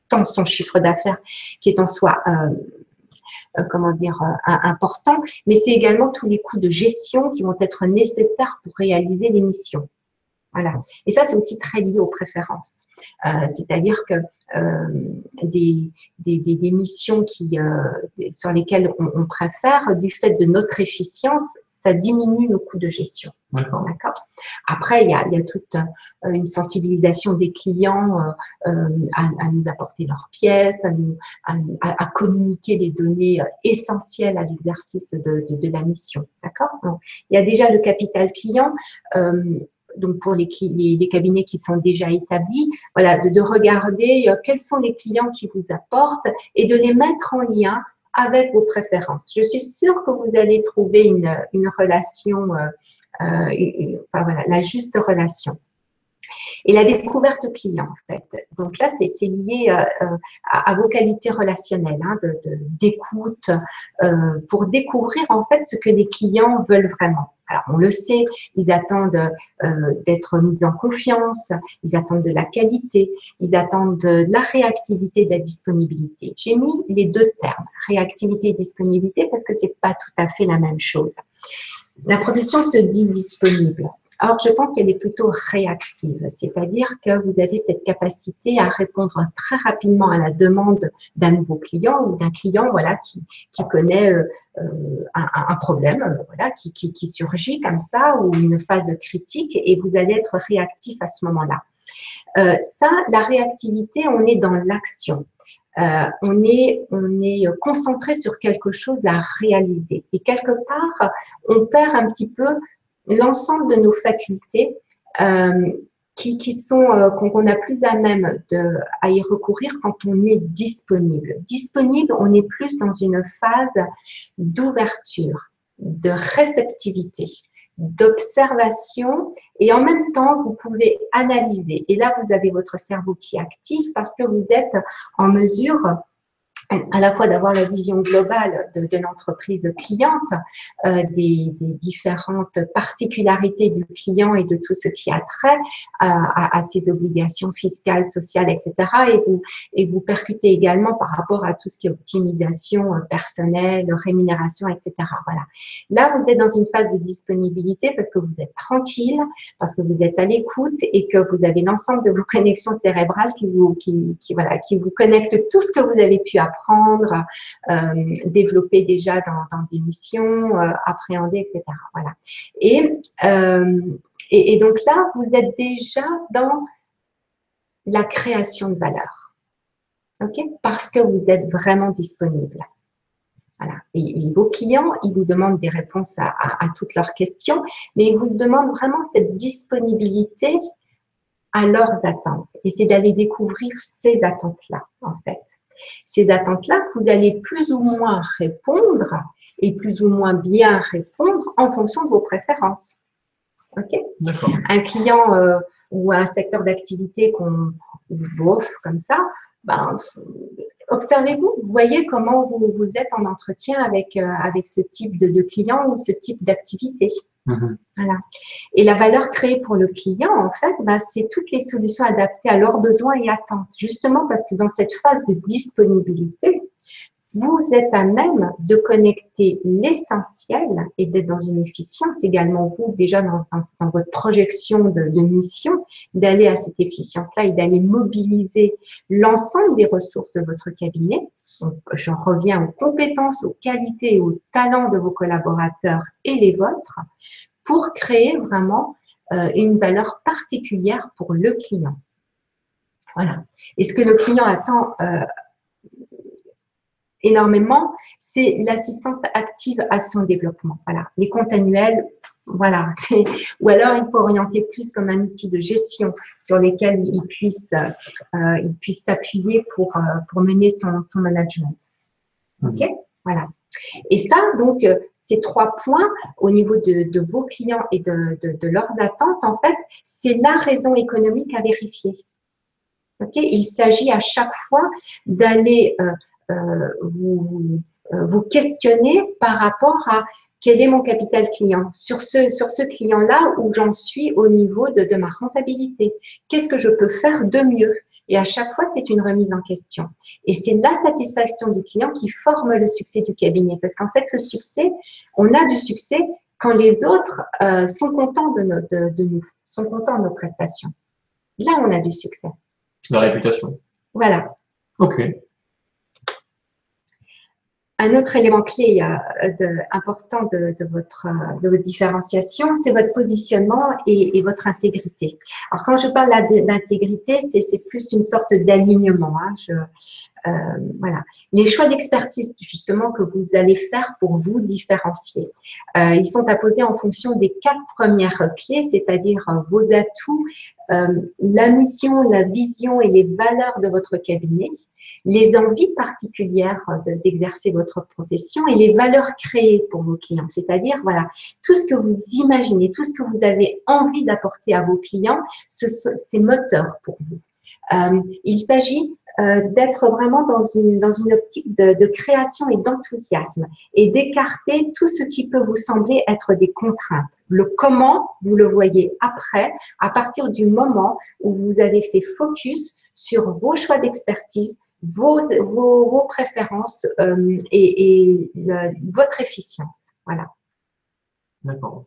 tant son chiffre d'affaires qui est en soi comment dire, important, mais c'est également tous les coûts de gestion qui vont être nécessaires pour réaliser les missions. Voilà. Et ça, c'est aussi très lié aux préférences. C'est-à-dire que des missions sur lesquelles on préfère, du fait de notre efficience, ça diminue nos coûts de gestion. D'accord. Après, il y a toute une sensibilisation des clients à nous apporter leurs pièces, à communiquer les données essentielles à l'exercice de la mission. D'accord. Il y a déjà le capital client. Donc pour les cabinets qui sont déjà établis, voilà, de regarder quels sont les clients qui vous apportent et de les mettre en lien avec vos préférences. Je suis sûre que vous allez trouver une relation, voilà, la juste relation. Et la découverte client, en fait. Donc là, c'est lié à vos qualités relationnelles, hein, d'écoute, pour découvrir en fait ce que les clients veulent vraiment. Alors, on le sait, ils attendent d'être mis en confiance, ils attendent de la qualité, ils attendent de la réactivité, de la disponibilité. J'ai mis les deux termes, réactivité et disponibilité, parce que c'est pas tout à fait la même chose. La profession se dit disponible. Alors, je pense qu'elle est plutôt réactive, c'est-à-dire que vous avez cette capacité à répondre très rapidement à la demande d'un nouveau client ou d'un client, voilà, qui connaît un problème, voilà, qui surgit comme ça, ou une phase critique, et vous allez être réactif à ce moment-là. Ça, la réactivité, on est dans l'action. On est concentré sur quelque chose à réaliser. Et quelque part, on perd un petit peu l'ensemble de nos facultés qu'on a plus à même à y recourir quand on est disponible. Disponible, on est plus dans une phase d'ouverture, de réceptivité, d'observation, et en même temps, vous pouvez analyser. Et là, vous avez votre cerveau qui est actif parce que vous êtes en mesure à la fois d'avoir la vision globale de l'entreprise cliente, des différentes particularités du client et de tout ce qui a trait à ses obligations fiscales, sociales, etc. Et vous percutez également par rapport à tout ce qui est optimisation personnelle, rémunération, etc. Voilà. Là, vous êtes dans une phase de disponibilité parce que vous êtes tranquille, parce que vous êtes à l'écoute et que vous avez l'ensemble de vos connexions cérébrales qui vous connectent tout ce que vous avez pu apprendre, développer déjà dans des missions, appréhender, etc. Voilà. Et donc là, vous êtes déjà dans la création de valeur, ok? Parce que vous êtes vraiment disponible. Voilà. Et vos clients, ils vous demandent des réponses à toutes leurs questions, mais ils vous demandent vraiment cette disponibilité à leurs attentes. Et c'est d'aller découvrir ces attentes-là, en fait. Ces attentes-là, vous allez plus ou moins répondre et plus ou moins bien répondre en fonction de vos préférences. Ok? Un client ou un secteur d'activité qu'on bof comme ça, ben, observez-vous, voyez comment vous êtes en entretien avec ce type de client ou ce type d'activité. Voilà. Et la valeur créée pour le client, en fait, c'est toutes les solutions adaptées à leurs besoins et attentes. Justement parce que dans cette phase de disponibilité, vous êtes à même de connecter l'essentiel et d'être dans une efficience également, vous, déjà dans votre projection de mission, d'aller à cette efficience-là et d'aller mobiliser l'ensemble des ressources de votre cabinet. Donc, j'en reviens aux compétences, aux qualités et aux talents de vos collaborateurs et les vôtres pour créer vraiment une valeur particulière pour le client. Voilà. Et ce que le client attend énormément, c'est l'assistance active à son développement. Voilà. Les comptes annuels, voilà. Ou alors, il faut orienter plus comme un outil de gestion sur lesquels il puisse s'appuyer pour mener son management. OK? Voilà. Et ça, donc, ces 3 points au niveau de vos clients et de leurs attentes, en fait, c'est la raison économique à vérifier. OK? Il s'agit à chaque fois d'aller vous questionner par rapport à Quel est mon capital client sur ce client-là où j'en suis au niveau de ma rentabilité? Qu'est-ce que je peux faire de mieux? Et à chaque fois, c'est une remise en question. Et c'est la satisfaction du client qui forme le succès du cabinet. Parce qu'en fait, le succès, on a du succès quand les autres sont contents de nous, sont contents de nos prestations. Là, on a du succès. La réputation. Voilà. Ok. Un autre élément clé important de votre différenciation, c'est votre positionnement et votre intégrité. Alors, quand je parle d'intégrité, c'est plus une sorte d'alignement. Voilà. Les choix d'expertise, justement, que vous allez faire pour vous différencier, ils sont à poser en fonction des 4 premières clés, c'est-à-dire vos atouts, la mission, la vision et les valeurs de votre cabinet, les envies particulières d'exercer votre profession et les valeurs créées pour vos clients, c'est-à-dire voilà, tout ce que vous imaginez, tout ce que vous avez envie d'apporter à vos clients, c'est moteur pour vous. Il s'agit d'être vraiment dans une optique de création et d'enthousiasme et d'écarter tout ce qui peut vous sembler être des contraintes. Le comment, vous le voyez après, à partir du moment où vous avez fait focus sur vos choix d'expertise, vos préférences et votre efficience. Voilà. D'accord.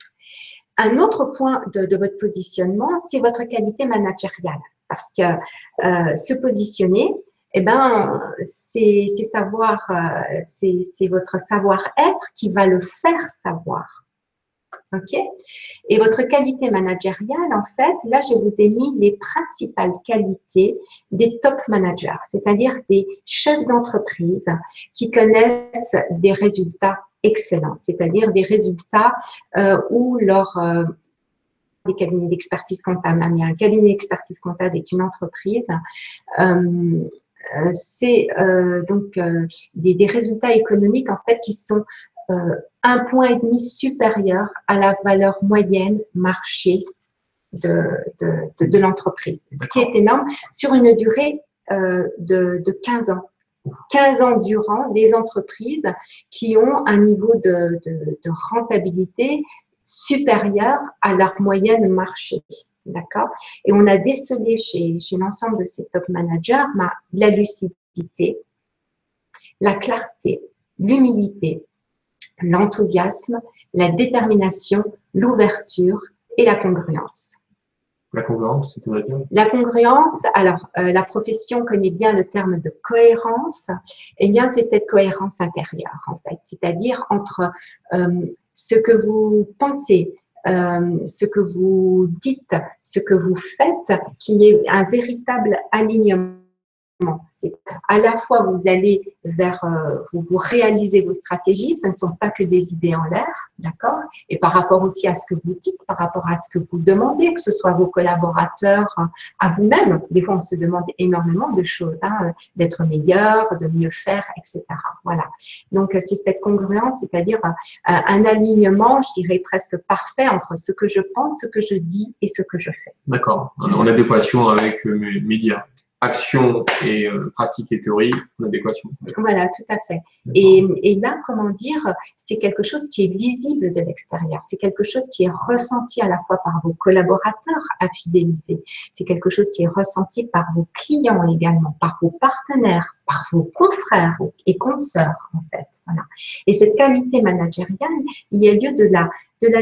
Un autre point de votre positionnement, c'est votre qualité managériale. Parce que se positionner, eh ben, c'est votre savoir-être qui va le faire savoir. OK? Et votre qualité managériale, en fait, là, je vous ai mis les principales qualités des top managers, c'est-à-dire des chefs d'entreprise qui connaissent des résultats excellents, c'est-à-dire des résultats où des cabinets d'expertise comptable. Un cabinet d'expertise comptable est une entreprise. C'est donc des résultats économiques en fait qui sont 1,5 point supérieur à la valeur moyenne marché de l'entreprise. Ce qui est énorme sur une durée de 15 ans. 15 ans durant, des entreprises qui ont un niveau de rentabilité supérieur à leur moyenne marché. D'accord? Et on a décelé chez l'ensemble de ces top managers la lucidité, la clarté, l'humilité, l'enthousiasme, la détermination, l'ouverture et la congruence. La congruence, c'est-à-dire? La congruence, alors la profession connaît bien le terme de cohérence, eh bien c'est cette cohérence intérieure en fait, c'est-à-dire entre ce que vous pensez, ce que vous dites, ce que vous faites, qu'il y ait un véritable alignement. C'est à la fois vous allez vers, vous réalisez vos stratégies, ce ne sont pas que des idées en l'air, d'accord? Et par rapport aussi à ce que vous dites, par rapport à ce que vous demandez, que ce soit vos collaborateurs, à vous-même. Des fois, on se demande énormément de choses, d'être meilleur, de mieux faire, etc. Voilà. Donc, c'est cette congruence, c'est-à-dire un alignement, je dirais presque parfait entre ce que je pense, ce que je dis et ce que je fais. D'accord. En adéquation avec mes dires. Action et pratique et théorie, en adéquation. Voilà, tout à fait. Et là, comment dire, c'est quelque chose qui est visible de l'extérieur. C'est quelque chose qui est ressenti à la fois par vos collaborateurs à fidéliser. C'est quelque chose qui est ressenti par vos clients également, par vos partenaires, par vos confrères et consoeurs, en fait. Voilà. Et cette qualité managériale, il y a lieu de la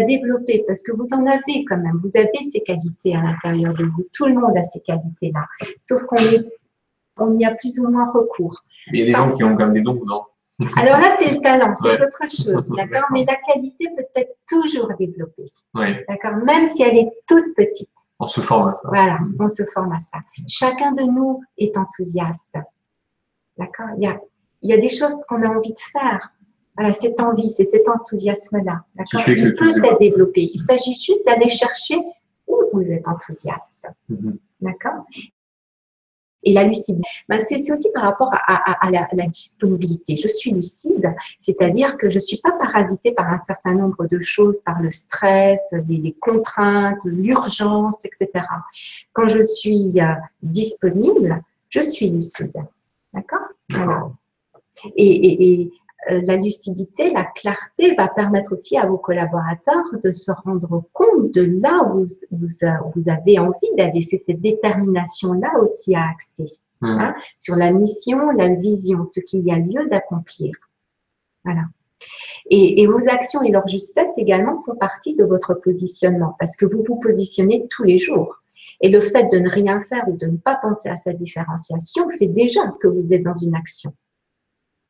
développer parce que vous en avez quand même. Vous avez ces qualités à l'intérieur de vous. Tout le monde a ces qualités-là. Sauf qu'on y a plus ou moins recours. Mais il y a des gens qui ont quand même des dons, non? Alors là, c'est le talent, c'est Ouais. autre chose, d'accord? Mais la qualité peut être toujours développée, Ouais. d'accord? Même si elle est toute petite. On se forme à ça. Voilà, on se forme à ça. Chacun de nous est enthousiaste, d'accord? Il y a des choses qu'on a envie de faire. Voilà, cette envie, c'est cet enthousiasme-là, d'accord? Il peut être développé. Il s'agit juste d'aller chercher où vous êtes enthousiaste, d'accord? Et la lucidité, c'est aussi par rapport à la disponibilité. Je suis lucide, c'est-à-dire que je ne suis pas parasitée par un certain nombre de choses, par le stress, les contraintes, l'urgence, etc. Quand je suis disponible, je suis lucide. D'accord? Voilà. Et la lucidité, la clarté va permettre aussi à vos collaborateurs de se rendre compte de là où vous avez envie d'aller. C'est cette détermination-là aussi à axer hein, sur la mission, la vision, ce qu'il y a lieu d'accomplir. Voilà. Et vos actions et leur justesse également font partie de votre positionnement parce que vous vous positionnez tous les jours. Et le fait de ne rien faire ou de ne pas penser à sa différenciation fait déjà que vous êtes dans une action.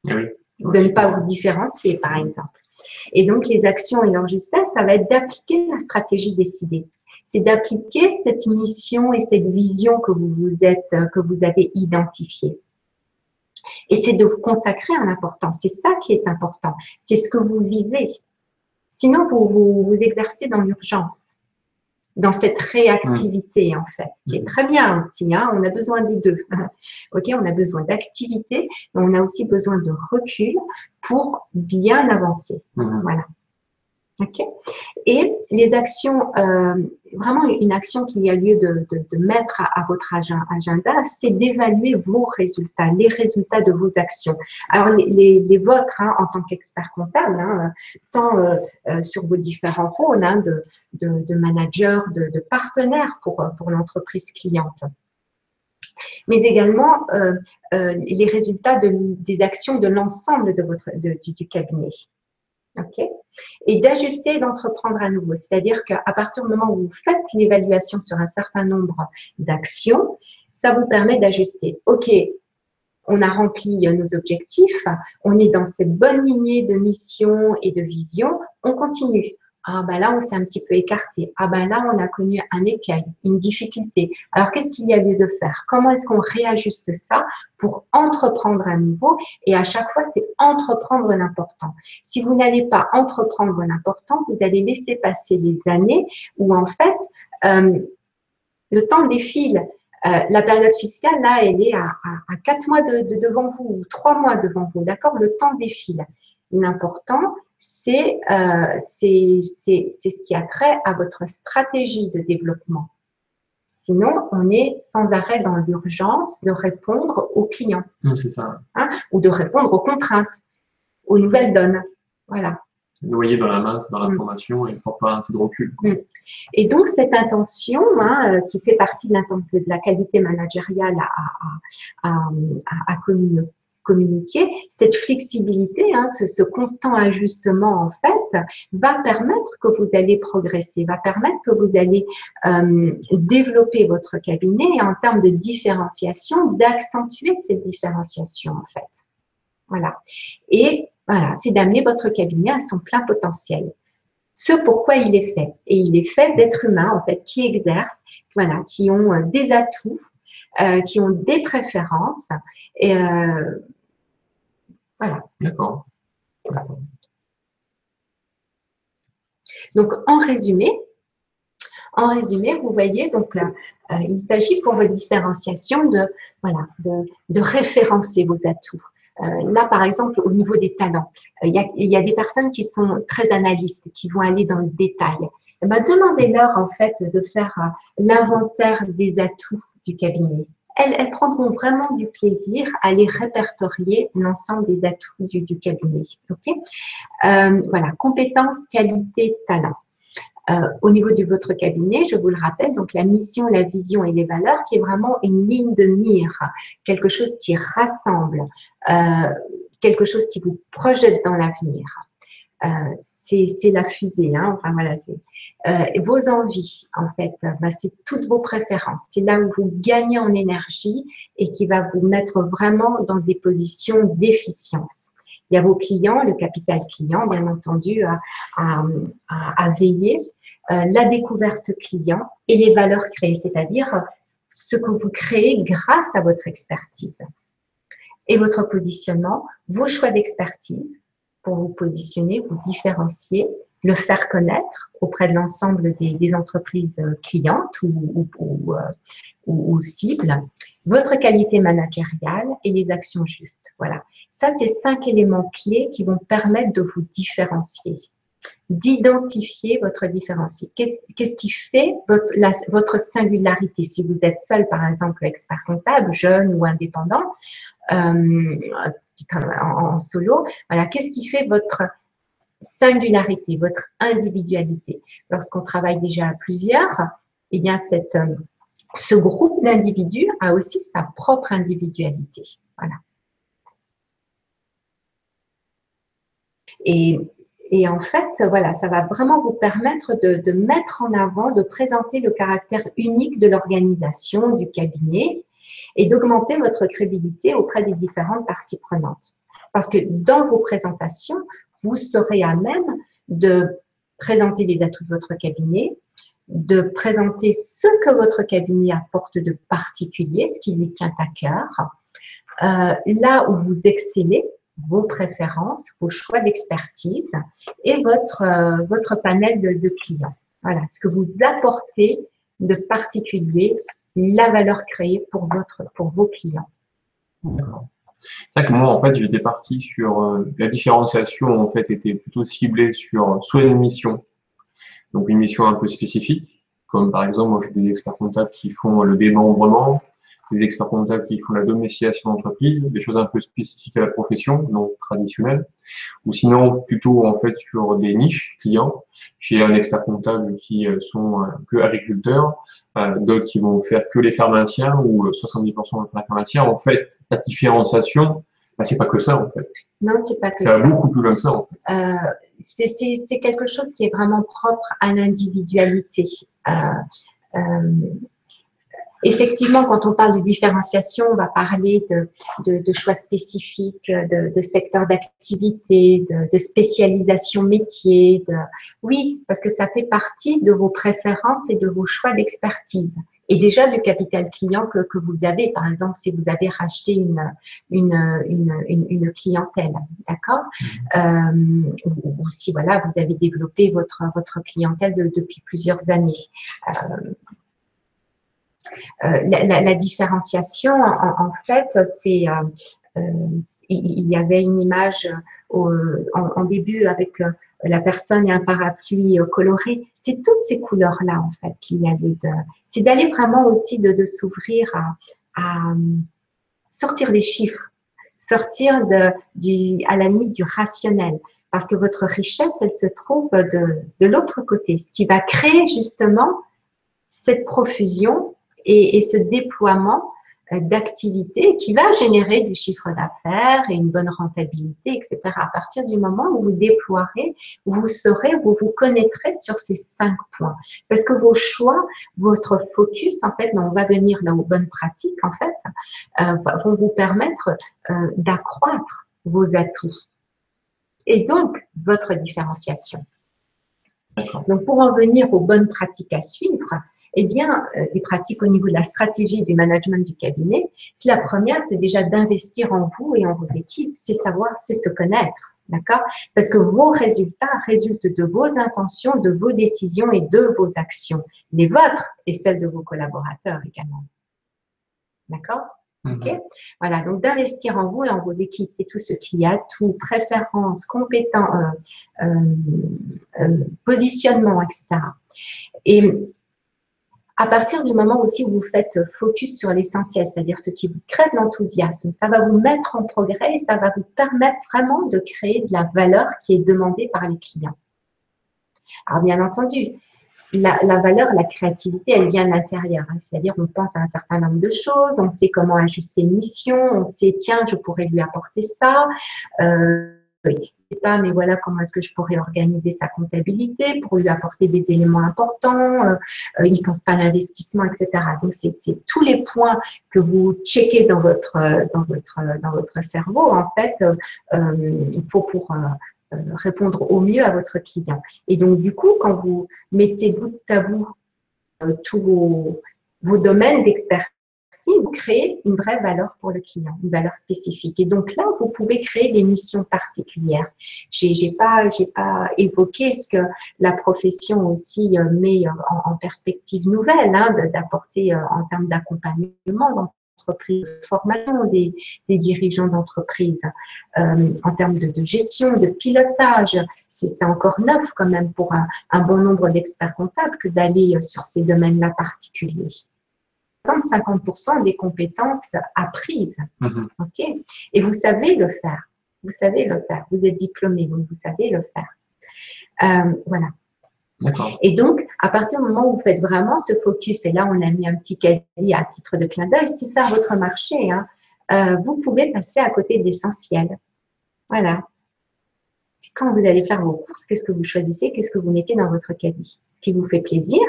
Oui. De ne pas vous différencier, par exemple. Et donc, les actions et leur justesse, ça va être d'appliquer la stratégie décidée. C'est d'appliquer cette mission et cette vision que vous avez identifiée. Et c'est de vous consacrer un important. C'est ça qui est important. C'est ce que vous visez. Sinon, vous exercez dans l'urgence, dans cette réactivité, en fait, qui est très bien aussi. Hein, on a besoin des deux. OK, on a besoin d'activité, mais on a aussi besoin de recul pour bien avancer. Voilà. OK. Et les actions, vraiment une action qu'il y a lieu de mettre à votre agenda, c'est d'évaluer vos résultats, les résultats de vos actions. Alors, les vôtres, hein, en tant qu'expert comptable, hein, tant sur vos différents rôles hein, de manager, de partenaire pour l'entreprise cliente, mais également les résultats des actions de l'ensemble du cabinet. Okay. Et d'ajuster et d'entreprendre à nouveau. C'est-à-dire qu'à partir du moment où vous faites l'évaluation sur un certain nombre d'actions, ça vous permet d'ajuster. OK, on a rempli nos objectifs, on est dans cette bonne lignée de mission et de vision, on continue. Ah ben là, on s'est un petit peu écarté. Ah ben là, on a connu un écueil, une difficulté. Alors, qu'est-ce qu'il y a lieu de faire? Comment est-ce qu'on réajuste ça pour entreprendre à nouveau? Et à chaque fois, c'est entreprendre l'important. Si vous n'allez pas entreprendre l'important, vous allez laisser passer les années où, en fait, le temps défile. La période fiscale, là, elle est à 4 mois devant vous, ou 3 mois devant vous. D'accord? Le temps défile. L'important, c'est ce qui a trait à votre stratégie de développement. Sinon, on est sans arrêt dans l'urgence de répondre aux clients. C'est ça. Hein, ou de répondre aux contraintes, aux nouvelles donnes. Voilà. Noyer dans la masse, dans l'information, et il ne faut pas un petit de recul. Et donc, cette intention, hein, qui fait partie de la qualité managériale à communiquer, cette flexibilité, hein, ce constant ajustement, en fait, va permettre que vous allez progresser, va permettre que vous allez développer votre cabinet et en termes de différenciation, d'accentuer cette différenciation, en fait. Voilà. Et voilà, c'est d'amener votre cabinet à son plein potentiel. Ce pourquoi il est fait. Et il est fait d'êtres humains, en fait, qui exercent, voilà, qui ont des atouts, qui ont des préférences. Et voilà. D'accord. Donc, en résumé, vous voyez, donc, il s'agit pour votre différenciation de référencer vos atouts. Là, par exemple, au niveau des talents, il y a des personnes qui sont très analystes, qui vont aller dans le détail. Eh ben, demandez-leur, en fait, de faire l'inventaire des atouts du cabinet. Elles prendront vraiment du plaisir à les répertorier l'ensemble des atouts du cabinet. Okay. Voilà, compétences, qualité, talent. Au niveau de votre cabinet, je vous le rappelle, donc la mission, la vision et les valeurs, qui est vraiment une ligne de mire, quelque chose qui rassemble, quelque chose qui vous projette dans l'avenir. C'est la fusée, hein, enfin voilà, vos envies, en fait, c'est toutes vos préférences. C'est là où vous gagnez en énergie et qui va vous mettre vraiment dans des positions d'efficience. Il y a vos clients, le capital client, bien entendu, à veiller, la découverte client et les valeurs créées, c'est-à-dire ce que vous créez grâce à votre expertise. Et votre positionnement, vos choix d'expertise pour vous positionner, vous différencier, le faire connaître auprès de l'ensemble des entreprises clientes ou cibles, votre qualité managériale et les actions justes. Voilà. Ça, c'est 5 éléments clés qui vont permettre de vous différencier, d'identifier votre différencier. Qu'est-ce qui fait votre singularité? Si vous êtes seul, par exemple, expert comptable, jeune ou indépendant, qui travaillent en solo. Voilà, qu'est-ce qui fait votre singularité, votre individualité? Lorsqu'on travaille déjà à plusieurs, eh bien ce groupe d'individus a aussi sa propre individualité. Voilà. Et en fait, voilà, ça va vraiment vous permettre de mettre en avant, de présenter le caractère unique de l'organisation, du cabinet, et d'augmenter votre crédibilité auprès des différentes parties prenantes. Parce que dans vos présentations, vous serez à même de présenter les atouts de votre cabinet, de présenter ce que votre cabinet apporte de particulier, ce qui lui tient à cœur, là où vous excellez, vos préférences, vos choix d'expertise et votre panel de clients. Voilà, ce que vous apportez de particulier, la valeur créée pour vos clients. C'est vrai que moi, en fait, j'étais parti sur la différenciation, en fait, était plutôt ciblée sur soit une mission, donc une mission un peu spécifique, comme par exemple, moi, j'ai des experts comptables qui font le démembrement, des experts comptables qui font la domiciliation d'entreprise, des choses un peu spécifiques à la profession, non traditionnelles, ou sinon plutôt en fait sur des niches clients. J'ai un expert comptable qui sont que agriculteurs, d'autres qui vont faire que les pharmaciens ou 70% de les pharmaciens. En fait, la différenciation, bah, c'est pas que ça en fait. Non, c'est pas que ça. Ça va beaucoup plus loin que ça en fait. C'est quelque chose qui est vraiment propre à l'individualité. Effectivement, quand on parle de différenciation, on va parler de choix spécifiques, de secteurs d'activité, de spécialisation métier. Oui, parce que ça fait partie de vos préférences et de vos choix d'expertise. Et déjà du capital client que vous avez, par exemple, si vous avez racheté une clientèle, d'accord, ou si voilà, vous avez développé votre clientèle depuis plusieurs années. La différenciation, en fait, c'est il y avait une image en début avec la personne et un parapluie coloré. C'est toutes ces couleurs-là, en fait, qu'il y a lieu de… C'est d'aller vraiment aussi de s'ouvrir à sortir des chiffres, sortir à la limite du rationnel. Parce que votre richesse, elle se trouve de l'autre côté. Ce qui va créer justement cette profusion et ce déploiement d'activités qui va générer du chiffre d'affaires et une bonne rentabilité, etc. À partir du moment où vous déploierez, vous saurez, vous vous connaîtrez sur ces 5 points. Parce que vos choix, votre focus, en fait, on va venir dans vos bonnes pratiques, en fait, vont vous permettre d'accroître vos atouts. Et donc, votre différenciation. Donc, pour en venir aux bonnes pratiques à suivre, eh bien, les pratiques au niveau de la stratégie du management du cabinet, la première, c'est déjà d'investir en vous et en vos équipes, c'est se connaître, d'accord? Parce que vos résultats résultent de vos intentions, de vos décisions et de vos actions, les vôtres et celles de vos collaborateurs également. D'accord? Okay. Voilà, donc d'investir en vous et en vos équipes, c'est tout ce qui a tout, préférences, compétences, positionnement, etc. Et à partir du moment aussi où vous faites focus sur l'essentiel, c'est-à-dire ce qui vous crée de l'enthousiasme, ça va vous mettre en progrès et ça va vous permettre vraiment de créer de la valeur qui est demandée par les clients. Alors bien entendu, la valeur, la créativité, elle vient de l'intérieur. Hein, c'est-à-dire, on pense à un certain nombre de choses, on sait comment ajuster une mission, on sait, tiens, je pourrais lui apporter ça. Oui, pas, mais voilà comment est-ce que je pourrais organiser sa comptabilité pour lui apporter des éléments importants. Il ne pense pas à l'investissement, etc. Donc, c'est tous les points que vous checkez dans votre cerveau, en fait, pour répondre au mieux à votre client. Et donc, du coup, quand vous mettez bout à bout tous vos domaines d'expertise, vous créez une vraie valeur pour le client, une valeur spécifique. Et donc là, vous pouvez créer des missions particulières. J'ai pas évoqué ce que la profession aussi met en perspective nouvelle, hein, d'apporter en termes d'accompagnement, d'entreprise, de formation des dirigeants d'entreprise, en termes de gestion, de pilotage. C'est encore neuf quand même pour un bon nombre d'experts comptables que d'aller sur ces domaines-là particuliers. 50% des compétences apprises. Ok. Et vous savez le faire. Vous savez le faire. Vous êtes diplômé, donc vous savez le faire. Voilà. Et donc, à partir du moment où vous faites vraiment ce focus, et là, on a mis un petit cahier à titre de clin d'œil, c'est faire votre marché. Hein, vous pouvez passer à côté de l'essentiel. Voilà. C'est quand vous allez faire vos courses, qu'est-ce que vous choisissez, qu'est-ce que vous mettez dans votre caddie? Ce qui vous fait plaisir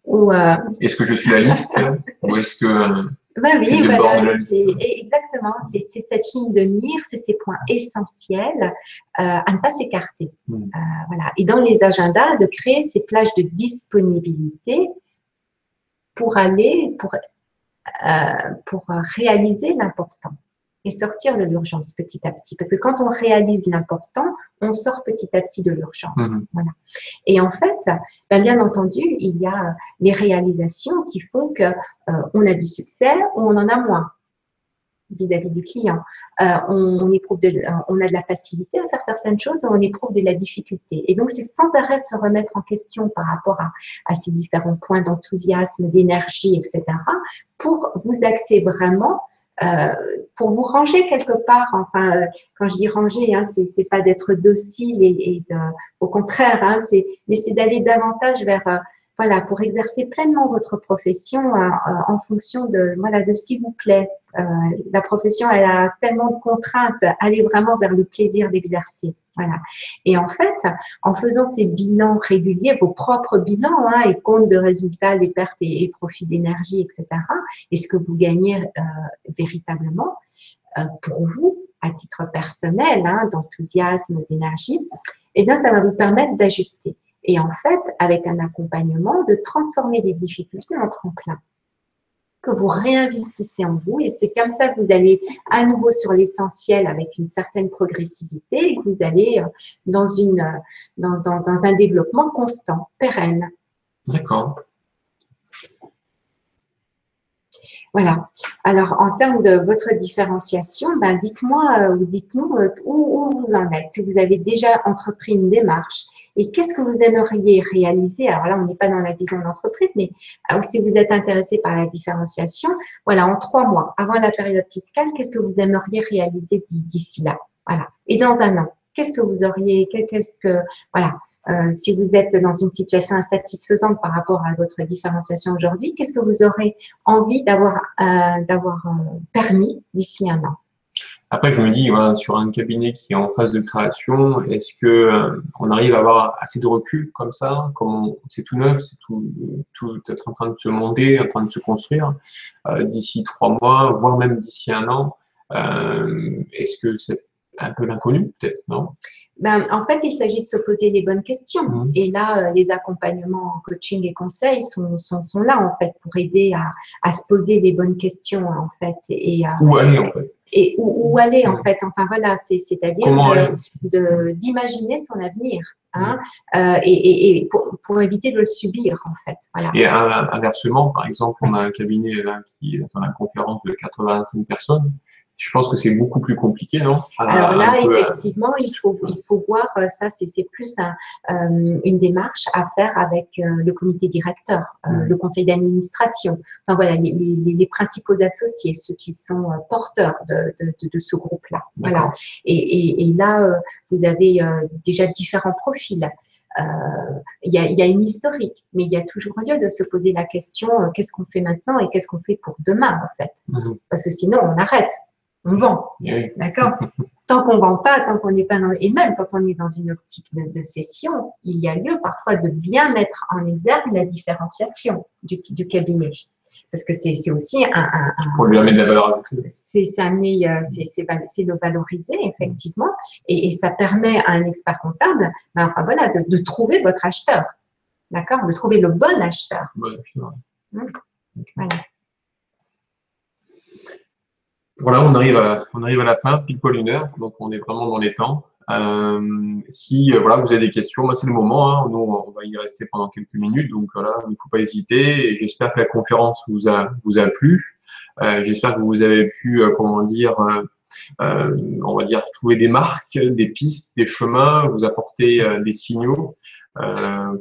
ou Est-ce que je suis la liste ou est-ce que ben oui, je déborde voilà, de la liste? exactement. C'est cette ligne de mire, c'est ces points essentiels à ne pas s'écarter. Voilà. Et dans les agendas, de créer ces plages de disponibilité pour aller, pour réaliser l'important et sortir de l'urgence petit à petit. Parce que quand on réalise l'important, on sort petit à petit de l'urgence. Voilà. Et en fait, ben bien entendu, il y a les réalisations qui font qu'on a du succès ou on en a moins vis-à-vis du client. On a de la facilité à faire certaines choses ou on éprouve de la difficulté. Et donc, c'est sans arrêt se remettre en question par rapport à ces différents points d'enthousiasme, d'énergie, etc., pour vous axer vraiment pour vous ranger quelque part. Enfin, quand je dis ranger, hein, c'est pas d'être docile au contraire, hein, mais c'est d'aller davantage vers, voilà, pour exercer pleinement votre profession en fonction de ce qui vous plaît. La profession, elle a tellement de contraintes, allez vraiment vers le plaisir d'exercer. Voilà. Et en fait, en faisant ces bilans réguliers, vos propres bilans, hein, et comptes de résultats, des pertes et profits d'énergie, etc., et ce que vous gagnez véritablement pour vous, à titre personnel, hein, d'enthousiasme, d'énergie, eh bien, ça va vous permettre d'ajuster. Et en fait, avec un accompagnement, de transformer les difficultés en tremplin que vous réinvestissez en vous, et c'est comme ça que vous allez à nouveau sur l'essentiel avec une certaine progressivité et que vous allez dans un développement constant, pérenne. D'accord. Voilà. Alors, en termes de votre différenciation, ben, dites-moi ou dites-nous où vous en êtes. Si vous avez déjà entrepris une démarche et qu'est-ce que vous aimeriez réaliser. Alors là, on n'est pas dans la vision d'entreprise, mais si vous êtes intéressé par la différenciation, voilà, en 3 mois, avant la période fiscale, qu'est-ce que vous aimeriez réaliser d'ici là? Voilà. Et dans un an, qu'est-ce que vous auriez, voilà. Si vous êtes dans une situation insatisfaisante par rapport à votre différenciation aujourd'hui, qu'est-ce que vous aurez envie d'avoir permis d'ici un an? Après, je me dis, voilà, sur un cabinet qui est en phase de création, est-ce que on arrive à avoir assez de recul comme ça, comme c'est tout neuf, c'est tout être en train de se monter, en train de se construire, d'ici 3 mois, voire même d'ici un an, est-ce que c'est un peu l'inconnu, peut-être, non? Ben, en fait, il s'agit de se poser les bonnes questions. Et là, les accompagnements en coaching et conseils sont là, en fait, pour aider à se poser les bonnes questions, en fait. Où aller, en fait. Et où aller, en fait. Enfin, voilà, c'est-à-dire d'imaginer son avenir. Hein, et pour éviter de le subir, en fait. Voilà. Et inversement, par exemple, on a un cabinet là qui est dans la conférence de 85 personnes. Je pense que c'est beaucoup plus compliqué, non? Alors là, effectivement, il faut voir, ça c'est plus une démarche à faire avec le comité directeur, le conseil d'administration, enfin voilà, les principaux associés, ceux qui sont porteurs de ce groupe-là. Voilà. Et là, vous avez déjà différents profils. Il y a une historique, mais il y a toujours lieu de se poser la question, qu'est-ce qu'on fait maintenant et qu'est-ce qu'on fait pour demain, en fait. Parce que sinon, on arrête. On vend, d'accord? Tant qu'on ne vend pas, tant qu'on n'est pas dans… Et même quand on est dans une optique de cession, il y a lieu parfois de bien mettre en exergue la différenciation du cabinet. Parce que c'est aussi pour lui amener de la valeur ajoutée. C'est le valoriser, effectivement. Et ça permet à un expert comptable, ben, enfin voilà, de trouver votre acheteur. D'accord? De trouver le bon acheteur. Voilà. Voilà, on arrive à la fin, pile poil 1 heure, donc on est vraiment dans les temps. Si voilà, vous avez des questions, moi c'est le moment, hein. Nous on va y rester pendant quelques minutes, donc voilà, il ne faut pas hésiter. Et j'espère que la conférence vous a plu. J'espère que vous avez pu, comment dire, on va dire trouver des marques, des pistes, des chemins, vous apporter des signaux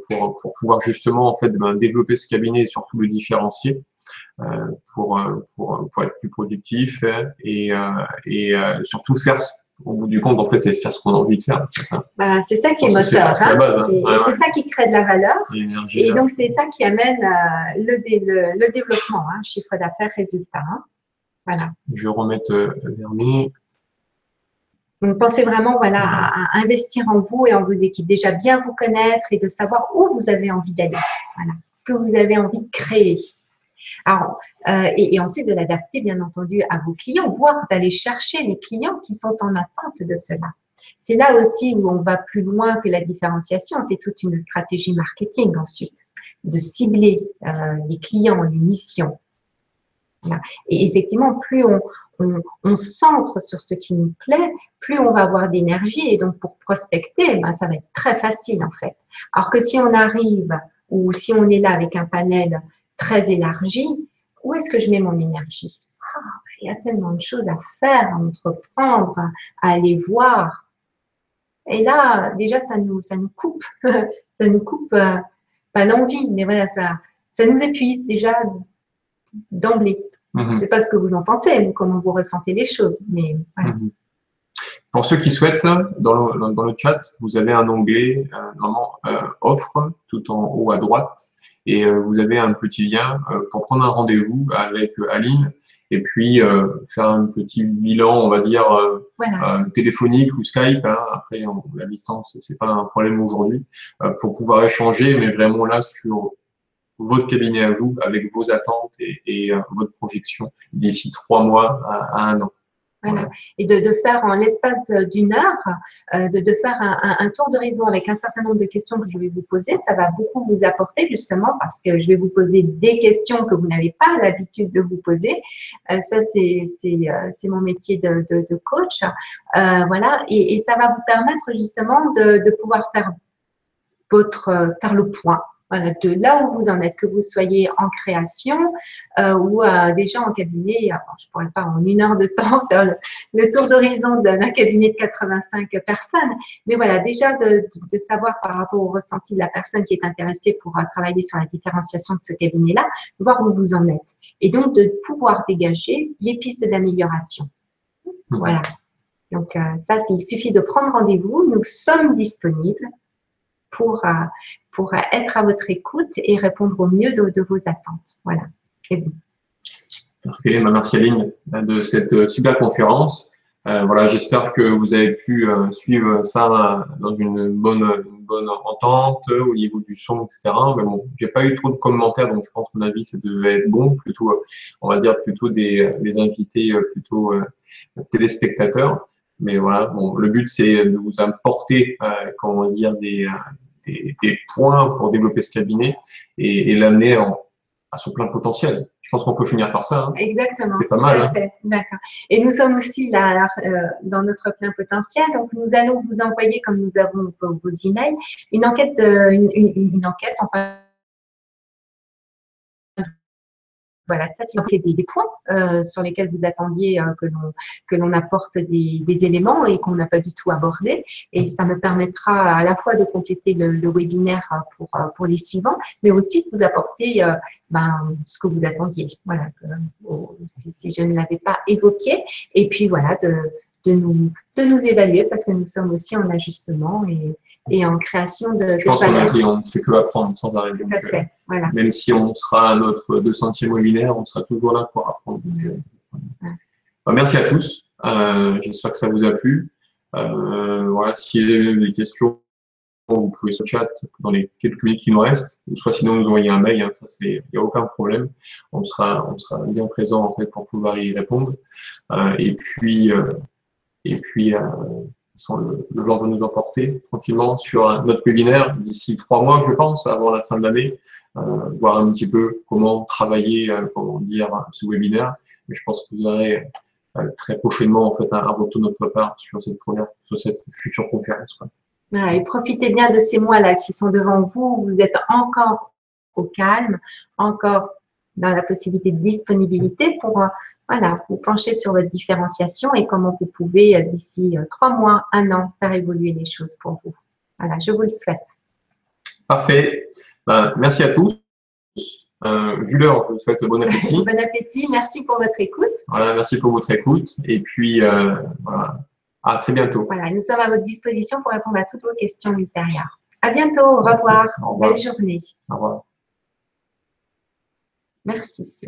pour pouvoir justement en fait développer ce cabinet et surtout le différencier. pour être plus productif et surtout faire, au bout du compte, en fait, c'est faire ce qu'on a envie de faire. Bah, c'est ça qui est moteur. C'est la base. Hein. Et c'est ça qui crée de la valeur. Et donc, c'est ça qui amène le développement, hein, chiffre d'affaires, résultat. Hein. Voilà. Je vais remettre vernis. Donc, pensez vraiment voilà, à investir en vous et en vos équipes. Déjà, bien vous connaître et de savoir où vous avez envie d'aller. Voilà. Ce que vous avez envie de créer. Alors, et ensuite de l'adapter, bien entendu, à vos clients, voire d'aller chercher les clients qui sont en attente de cela. C'est là aussi où on va plus loin que la différenciation. C'est toute une stratégie marketing ensuite, de cibler les clients, les missions. Voilà. Et effectivement, plus on centre sur ce qui nous plaît, plus on va avoir d'énergie. Et donc, pour prospecter, ben, ça va être très facile en fait. Alors que si on arrive ou si on est là avec un panel très élargi, où est-ce que je mets mon énergie? Il y a tellement de choses à faire, à entreprendre, à aller voir. Et là, déjà, ça nous coupe. Ça nous coupe, pas l'envie, mais voilà, ça nous épuise déjà d'emblée. Je ne sais pas ce que vous en pensez, comment vous ressentez les choses, mais voilà. Pour ceux qui souhaitent, dans le chat, vous avez un onglet normalement offre tout en haut à droite et vous avez un petit lien pour prendre un rendez-vous avec Aline et puis faire un petit bilan, on va dire téléphonique ou Skype. Hein. Après, la distance, c'est pas un problème aujourd'hui pour pouvoir échanger, mais vraiment là sur votre cabinet à vous, avec vos attentes et votre projection d'ici 3 mois à 1 an. Voilà. Et de faire en l'espace d'une heure, de faire un tour d'horizon avec un certain nombre de questions que je vais vous poser. Ça va beaucoup vous apporter justement parce que je vais vous poser des questions que vous n'avez pas l'habitude de vous poser. Ça, c'est mon métier de coach. Voilà. Et ça va vous permettre justement de pouvoir faire le point. Voilà, de là où vous en êtes, que vous soyez en création ou déjà en cabinet. Alors, je ne pourrais pas en 1 heure de temps faire le tour d'horizon d'un cabinet de 85 personnes, mais voilà, déjà de savoir par rapport au ressenti de la personne qui est intéressée pour travailler sur la différenciation de ce cabinet-là, voir où vous en êtes. Et donc, de pouvoir dégager les pistes d'amélioration. Voilà. Donc, ça, il suffit de prendre rendez-vous. Nous sommes disponibles pour être à votre écoute et répondre au mieux de vos attentes. Voilà. Et vous. Parfait. Merci Aline de cette super conférence. Voilà, j'espère que vous avez pu suivre ça dans une bonne entente au niveau du son, etc. Mais bon, j'ai pas eu trop de commentaires, donc je pense que mon avis, ça devait être bon. Plutôt, on va dire plutôt des invités plutôt téléspectateurs. Mais voilà, bon, le but c'est de vous apporter, comment dire, des points pour développer ce cabinet et l'amener à son plein potentiel. Je pense qu'on peut finir par ça. Hein. Exactement. C'est pas mal. Hein. D'accord. Et nous sommes aussi là dans notre plein potentiel. Donc, nous allons vous envoyer, comme nous avons vos emails, une enquête, une enquête en voilà, ça, c'est des points sur lesquels vous attendiez que l'on apporte des éléments et qu'on n'a pas du tout abordé. Et ça me permettra à la fois de compléter le webinaire pour les suivants, mais aussi de vous apporter ce que vous attendiez. Voilà, si je ne l'avais pas évoqué. Et puis voilà, de nous évaluer parce que nous sommes aussi en ajustement et en création de Je pense qu'on ne fait que apprendre sans arrêt. Tout à fait. Voilà. Même si on sera à notre 200e webinaire, on sera toujours là pour apprendre. Merci à tous. J'espère que ça vous a plu. Voilà, si vous avez des questions, vous pouvez sur le chat dans les quelques minutes qui nous restent, ou soit sinon nous envoyer un mail. Hein, ça, il n'y a aucun problème. On sera bien présent en fait pour pouvoir y répondre. Et puis le genre de nous emporter tranquillement sur notre webinaire d'ici 3 mois, je pense, avant la fin de l'année, voir un petit peu comment travailler, comment dire, ce webinaire. Mais je pense que vous aurez très prochainement en fait un retour de notre part sur cette future conférence. Quoi. Voilà, et profitez bien de ces mois-là qui sont devant vous. Vous êtes encore au calme, encore dans la possibilité de disponibilité pour voilà, vous pencher sur votre différenciation et comment vous pouvez, d'ici 3 mois, 1 an, faire évoluer les choses pour vous. Voilà, je vous le souhaite. Parfait. Merci à tous. Vu l'heure, je vous souhaite bon appétit. Bon appétit, merci pour votre écoute. Voilà, merci pour votre écoute. Et puis, voilà, à très bientôt. Voilà, nous sommes à votre disposition pour répondre à toutes vos questions ultérieures. À bientôt, au revoir. Au revoir. Belle journée. Au revoir. Merci.